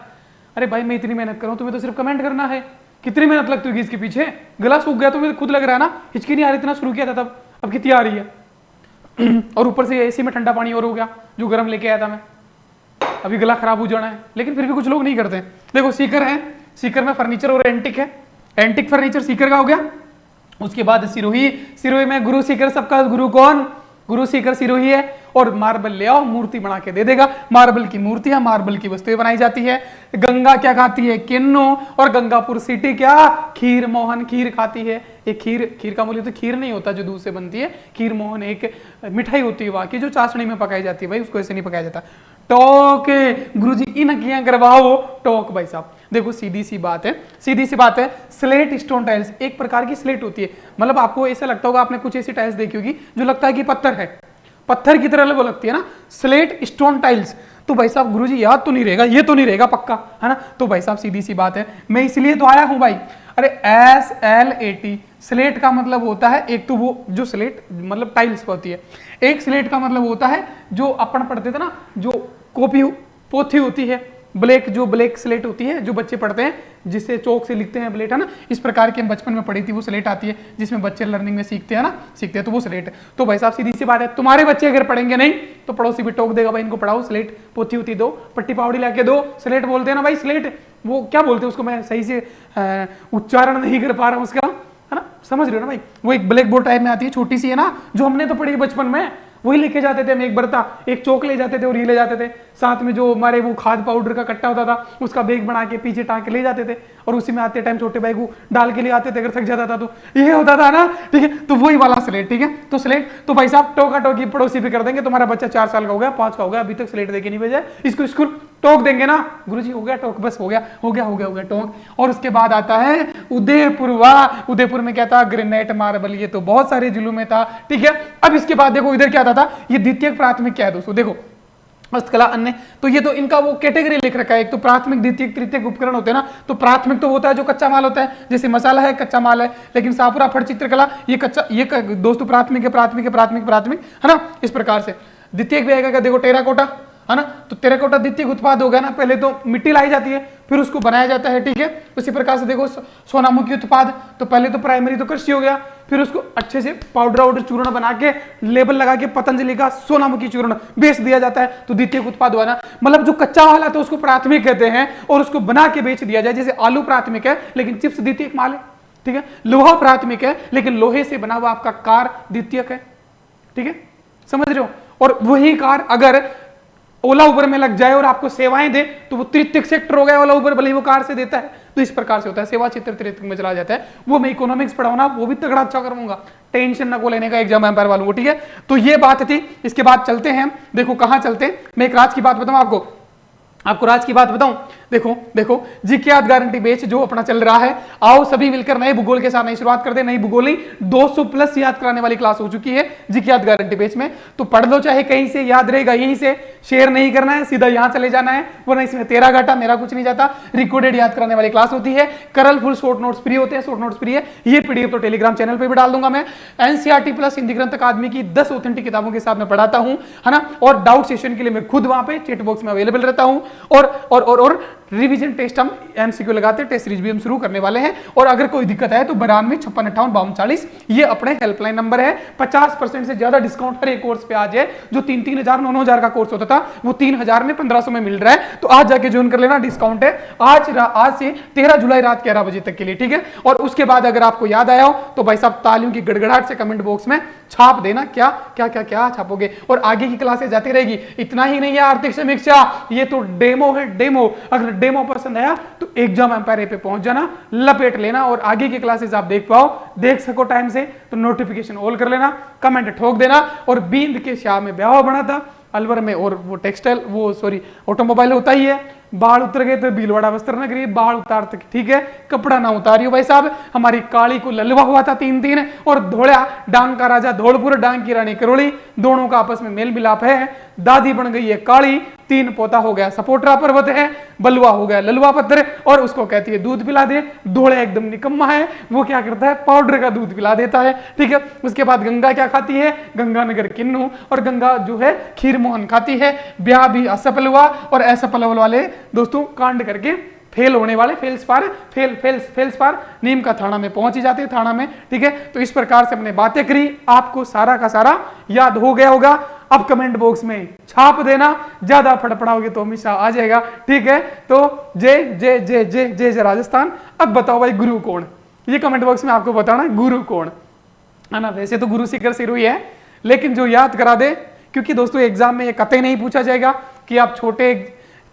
अरे भाई मैं इतनी मेहनत कर रहा हूँ, तुम्हें तो सिर्फ कमेंट करना है। कितनी मेहनत लगती होगी इसके पीछे? गला सूख गया तो मुझे खुद लग रहा है ना, हिचकी नहीं आ रही, इतना शुरू किया था तब, अब कितनी आ रही है। और ऊपर से एसी में ठंडा पानी और हो गया जो गर्म लेके आया था मैं, अभी गला खराब हो जाना है। लेकिन फिर भी कुछ लोग नहीं करते। देखो सीकर है, सीकर में फर्नीचर और एंटिक है, एंटिक फर्नीचर सीकर का हो गया। उसके बाद सिरोही, सिरोही में गुरु सीकर, सबका गुरु कौन? गुरु सीकर सिरोही है। और मार्बल ले आओ, मूर्ति बना के दे देगा। मार्बल की मूर्तियां, मार्बल की वस्तुएं बनाई जाती है। गंगा क्या खाती है? किन्नू। और गंगापुर सिटी क्या? खीर मोहन, खीर खाती है। एक खीर, खीर का मूल्य तो खीर नहीं होता जो दूध से बनती है, खीर मोहन एक मिठाई होती है वहां की जो चाशनी में पकाई जाती है। भाई उसको ऐसे नहीं पकाया जाता। टोक, गुरुजी इन किया करवाओ टोक। भाई साहब देखो सीधी सी बात है, सीधी सी बात है। स्लेट स्टोन टाइल्स एक प्रकार की स्लेट होती है, मतलब आपको ऐसा लगता होगा, आपने कुछ ऐसी टाइल्स देखी होगी जो लगता है कि पत्थर है, पत्थर की तरह वो लगती है ना, स्लेट स्टोन टाइल्स। तो भाई साहब गुरुजी याद तो नहीं रहेगा, ये तो नहीं रहेगा पक्का, है ना? तो भाई साहब सीधी सी बात है, मैं इसलिए तो आया हूं भाई। अरे SLAT स्लेट का मतलब होता है, एक तो वो जो स्लेट मतलब टाइल्स होती है, एक स्लेट का मतलब होता है जो अपन पढ़ते थे ना, जो कॉपी पोथी होती है, ब्लैक, जो ब्लैक स्लेट होती है जो बच्चे पढ़ते हैं, जिससे चौक से लिखते हैं ब्लेट, है ना? इस प्रकार के हम बचपन में पढ़ी थी, वो स्लेट आती है जिसमें बच्चे लर्निंग में सीखते हैं ना, सीखते हैं, तो वो स्लेट है। तो भाई साहब सीधी सी बात है, तुम्हारे बच्चे अगर पढ़ेंगे नहीं तो पड़ोसी भी टोक देगा, भाई इनको पढ़ाओ, स्लेट पोथी होती दो, पट्टी पावड़ी लाके दो। स्लेट बोलते हैं ना भाई, स्लेट वो क्या बोलते हैं उसको, मैं सही से उच्चारण नहीं कर पा रहा हूँ उसका, है ना? समझ रहे हो ना भाई? वो एक ब्लैक बोर्ड टाइप में आती है, छोटी सी है ना, जो हमने तो पढ़ी बचपन में, वही लेके जाते थे हम। एक बर्ता, एक चौक ले जाते थे और ये ले जाते थे साथ में, जो हमारे वो खाद पाउडर का कट्टा होता था उसका बैग बना के पीछे टांग के ले जाते थे, और उसी में आते टाइम छोटे बैग को डाल के ले आते थे अगर थक जाता था तो। ये होता था ना, ठीक है? तो वही वाला स्लेट, ठीक है? तो स्लेट तो भाई साहब टोका टोकी पड़ोसी भी कर देंगे। तुम्हारा बच्चा 4 साल का हो गया, 5 का हो गया, अभी तक स्लेट देके नहीं भेजा, इसको स्कूल टोक देंगे ना, गुरुजी हो गया टोक, बस हो गया हो गया हो गया हो गया टोक। और उसके बाद आता है उदयपुर। वाह, उदयपुर में क्या था? ग्रेनाइट मार्बल, ये तो बहुत सारे जिलों में था, ठीक है? अब इसके बाद देखो इधर क्या था, ये द्वितीय प्राथमिक क्या है दोस्तों, देखो हस्तकला अन्य, तो ये तो इनका वो कैटेगरी लिख रखा है। एक तो प्राथमिक, द्वितीय, तृतीयक उपकरण होते हैं ना, तो प्राथमिक तो होता है जो कच्चा माल होता है, जैसे मसाला है कच्चा माल है, लेकिन शाहपुरा फड़ चित्रकला ये कच्चा, ये दोस्तों प्राथमिक है, प्राथमिक है, प्राथमिक प्राथमिक, है ना? इस प्रकार से द्वितीयक भी आएगा, देखो टेराकोटा, है ना? तो टेराकोटा द्वितीय उत्पाद हो गया ना, पहले तो मिट्टी लाई जाती है फिर उसको बनाया जाता है, ठीक है? उसी प्रकार से देखो सोनामुखी उत्पाद, तो पहले तो प्राइमरी तो कृषि हो गया, फिर उसको अच्छे से पाउडर वाउडर चूर्ण बना के लेबल लगा के पतंजलि का सोनामुखी चूर्ण बेच दिया जाता है, तो द्वितीय उत्पाद हुआ ना। मतलब जो कच्चा माल है तो उसको प्राथमिक कहते हैं, और उसको बना के बेच दिया जाए, जैसे आलू प्राथमिक है लेकिन चिप्स द्वितीय माल है, ठीक है? लोहा प्राथमिक है लेकिन लोहे से बना हुआ आपका कार द्वितीयक है, ठीक है? समझ रहे हो? और वही कार अगर ओला उबर में लग जाए और आपको सेवाएं दे तो वो तृतीयक सेक्टर हो गया। ओला उबर भले ही वो कार से देता है, तो इस प्रकार से होता है, सेवा क्षेत्र तृतीयक में चला जाता है। वो मैं इकोनॉमिक्स पढ़ाऊंगा, वो भी तगड़ा अच्छा करूंगा, टेंशन ना को लेने का एग्जाम एम्पायर वालों, ठीक है? तो ये बात थी। इसके बाद चलते हैं, देखो कहां चलते हैं, मैं एक राज की बात बताऊं आपको राज की बात बताऊं। देखो देखो जीके याद गारंटी बैच जो अपना चल रहा है, आओ सभी मिलकर नए भूगोल के साथ नई शुरुआत कर दे। नई भूगोल नहीं, 200 प्लस याद कराने वाली क्लास हो चुकी है जीके याद गारंटी बैच में, तो पढ़ लो, चाहे कहीं से याद रहेगा, यहीं से शेयर नहीं करना है, सीधा यहां चले जाना है, वरना इसमें तेरा घाटा मेरा कुछ नहीं जाता। रिकॉर्डेड याद कराने वाली क्लास होती है, करल फुल शॉर्ट नोट्स फ्री होते हैं, शॉर्ट नोट्स फ्री है। ये पीडीएफ तो टेलीग्राम चैनल पर भी डाल दूंगा मैं। एनसीईआरटी प्लस हिंदी ग्रंथ अकादमी की 10 ऑथेंटिक किताबों के साथ में पढ़ाता हूं, है ना? और डाउट सेशन के लिए मैं खुद वहां पे चैट बॉक्स में अवेलेबल रहता हूं, और रिवीजन टेस्ट हम एमसीक्यू लगाते हैं, टेस्ट सीरीज भी हम शुरू करने वाले हैं। और अगर कोई दिक्कत है तो 92 56 58 52 40 ये अपने हेल्पलाइन नंबर है। 50% से ज्यादा डिस्काउंट हर एक कोर्स पे आज है। जो 3-3 हजार 9-9 हजार का कोर्स होता था वो 3000 में 1500 में मिल रहा है, तो आज जाके ज्वाइन कर लेना, डिस्काउंट है आज से 13 जुलाई रात 11 बजे तक के लिए, ठीक है? और उसके बाद अगर आपको याद आया हो तो भाई साहब तालियों की गड़गड़ाहट से कमेंट बॉक्स में छाप देना, क्या क्या क्या क्या छापोगे। और आगे की क्लासेस जाती रहेगी। इतना ही नहीं है आर्थिक समीक्षा, ये तो डेमो है, डेमो। अगर डेमो पसंद आया तो एग्जाम एम्पायर पे पहुंच जाना, लपेट लेना, और आगे की क्लासेस आप देख सको टाइम से, तो नोटिफिकेशन ऑल कर लेना, कमेंट ठोक देना। और बींद के शाह में ब्याह बना था, अलवर में, और वो टेक्सटाइल, वो सॉरी ऑटोमोबाइल होता ही है, बाल उतर गए तो भीलवाड़ा वस्त्र नगरी, बाल उतार तक ठीक है, कपड़ा ना उतारियो भाई साहब। हमारी काली को ललवा हुआ था 3-3 और धोड़ा डांग का राजा धौलपुर, डांग की रानी करोली, दोनों का आपस में मेल मिलाप है। दादी बन गई है काली, 3 पोता हो गया सपोटरा पर्वत है, बलुआ हो गया ललवा पत्थर और उसको कहती है दूध पिला दे। धोड़ा एकदम निकम्मा है, वो क्या करता है पाउडर का दूध पिला देता है, ठीक है। उसके बाद गंगा क्या खाती है, गंगानगर किन्नू, और गंगा जो है खीर मोहन खाती है। ब्याह भी असफल हुआ और असफल वाले दोस्तों कांड करके फेल होने वाले फेल्स पार नीम का थाना में पहुंच ही जाते हैं, थाना में, ठीक है। तो इस प्रकार से हमने बातें करी, आपको सारा का सारा याद हो गया होगा। अब कमेंट बॉक्स में छाप देना, ज्यादा फड़फड़ाओगे तो हमेशा आ जाएगा, ठीक है। तो जय जय जय जय जय जय राजस्थान। अब बताओ भाई गुरु कौन, ये कमेंट बॉक्स में आपको बताना गुरु कौन है ना। वैसे तो गुरु शिखर सिरु ही है, लेकिन जो याद करा दे, क्योंकि दोस्तों एग्जाम में ये कतई नहीं पूछा जाएगा कि आप छोटे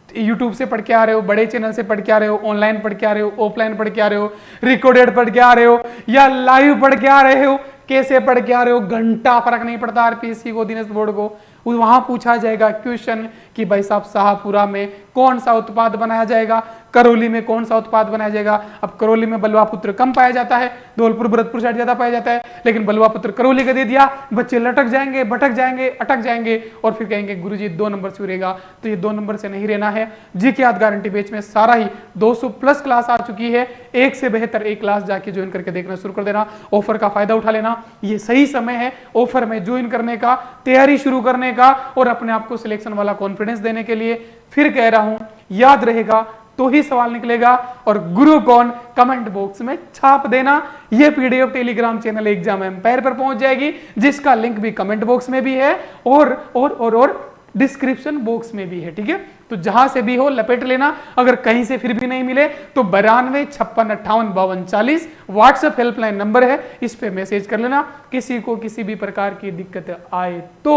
यूट्यूब से पढ़ के आ रहे हो, बड़े चैनल से पढ़ के आ रहे हो, ऑनलाइन पढ़ के आ रहे हो, ऑफलाइन पढ़ के आ रहे हो, रिकॉर्डेड पढ़ के आ रहे हो या लाइव पढ़ के आ रहे हो, कैसे पढ़ के आ रहे हो, घंटा फर्क नहीं पड़ता आरपीएससी को, दिनेश बोर्ड को। वहां पूछा जाएगा क्वेश्चन कि भाई साहब शाहपुरा में कौन सा उत्पाद बनाया जाएगा, करौली में कौन सा उत्पाद बनाया जाएगा। अब करौली में बलुआ पुत्र कम पाया जाता है, धौलपुर भरतपुर साइड ज्यादा पाया जाता है, लेकिन बलुआ पुत्र करौली का दे दिया, बच्चे लटक जाएंगे, भटक जाएंगे, अटक जाएंगे और फिर कहेंगे गुरुजी 2 नंबर से उड़ेगा। तो ये 2 नंबर से नहीं रहना है। जीके याद गारंटी बैच में सारा ही 200+ क्लास आ चुकी है, एक से बेहतर एक क्लास जाके ज्वाइन करके देखना शुरू कर देना, ऑफर का फायदा उठा लेना। ये सही समय है ऑफर में ज्वाइन करने का, तैयारी शुरू करने का और अपने आप को सिलेक्शन वाला कॉन्फिडेंस देने के लिए। फिर कह रहा हूं याद रहेगा तो ही सवाल निकलेगा। और गुरु कौन कमेंट बॉक्स में छाप देना। यह PDF Telegram channel exam empire पर पहुंच जाएगी, जिसका लिंक भी कमेंट बॉक्स में भी है और डिस्क्रिप्शन बॉक्स में भी है, ठीक है। तो जहां से भी हो लपेट लेना। अगर कहीं से फिर भी नहीं मिले तो 92 56 58 52 40 व्हाट्सएप हेल्पलाइन नंबर है, इस पे मैसेज कर लेना किसी को किसी भी प्रकार की दिक्कत आए तो।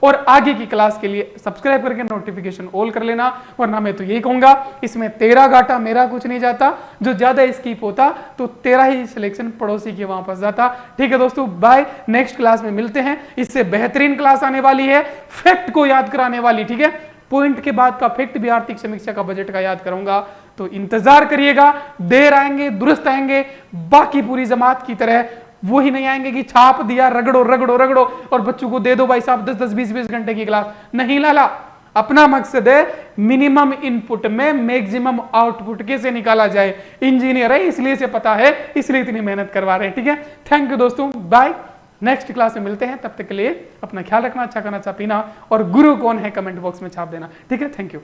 और आगे की क्लास के लिए सब्सक्राइब करके नोटिफिकेशन ऑल कर लेना। वरना मैं तो यही कहूंगा इसमें तेरा घाटा मेरा कुछ नहीं जाता, जो ज्यादा स्किप होता तो तेरा ही सिलेक्शन पड़ोसी के वहां फंस जाता, ठीक है दोस्तों। बाय, नेक्स्ट क्लास में मिलते हैं। इससे बेहतरीन क्लास आने वाली है, फैक्ट को याद कराने वाली, ठीक है। पॉइंट के बाद का फैक्ट भी आर्थिक समीक्षा का बजट का याद करूंगा, तो इंतजार करिएगा। देर आएंगे दुरुस्त आएंगे, बाकी पूरी जमात की तरह वो ही नहीं आएंगे कि छाप दिया रगड़ो रगड़ो रगड़ो और बच्चों को दे दो भाई साहब 10-10 20-20 घंटे की क्लास। नहीं लाला, अपना मकसद है मिनिमम इनपुट में मैक्सिमम आउटपुट कैसे निकाला जाए। इंजीनियर है इसलिए से पता है, इसलिए इतनी मेहनत करवा रहे हैं, ठीक है। थैंक यू दोस्तों, बाय, नेक्स्ट क्लास में मिलते हैं। तब तक के लिए अपना ख्याल रखना, अच्छा खाना, अच्छा पीना और गुरु कौन है कमेंट बॉक्स में छाप देना, ठीक है। Thank you.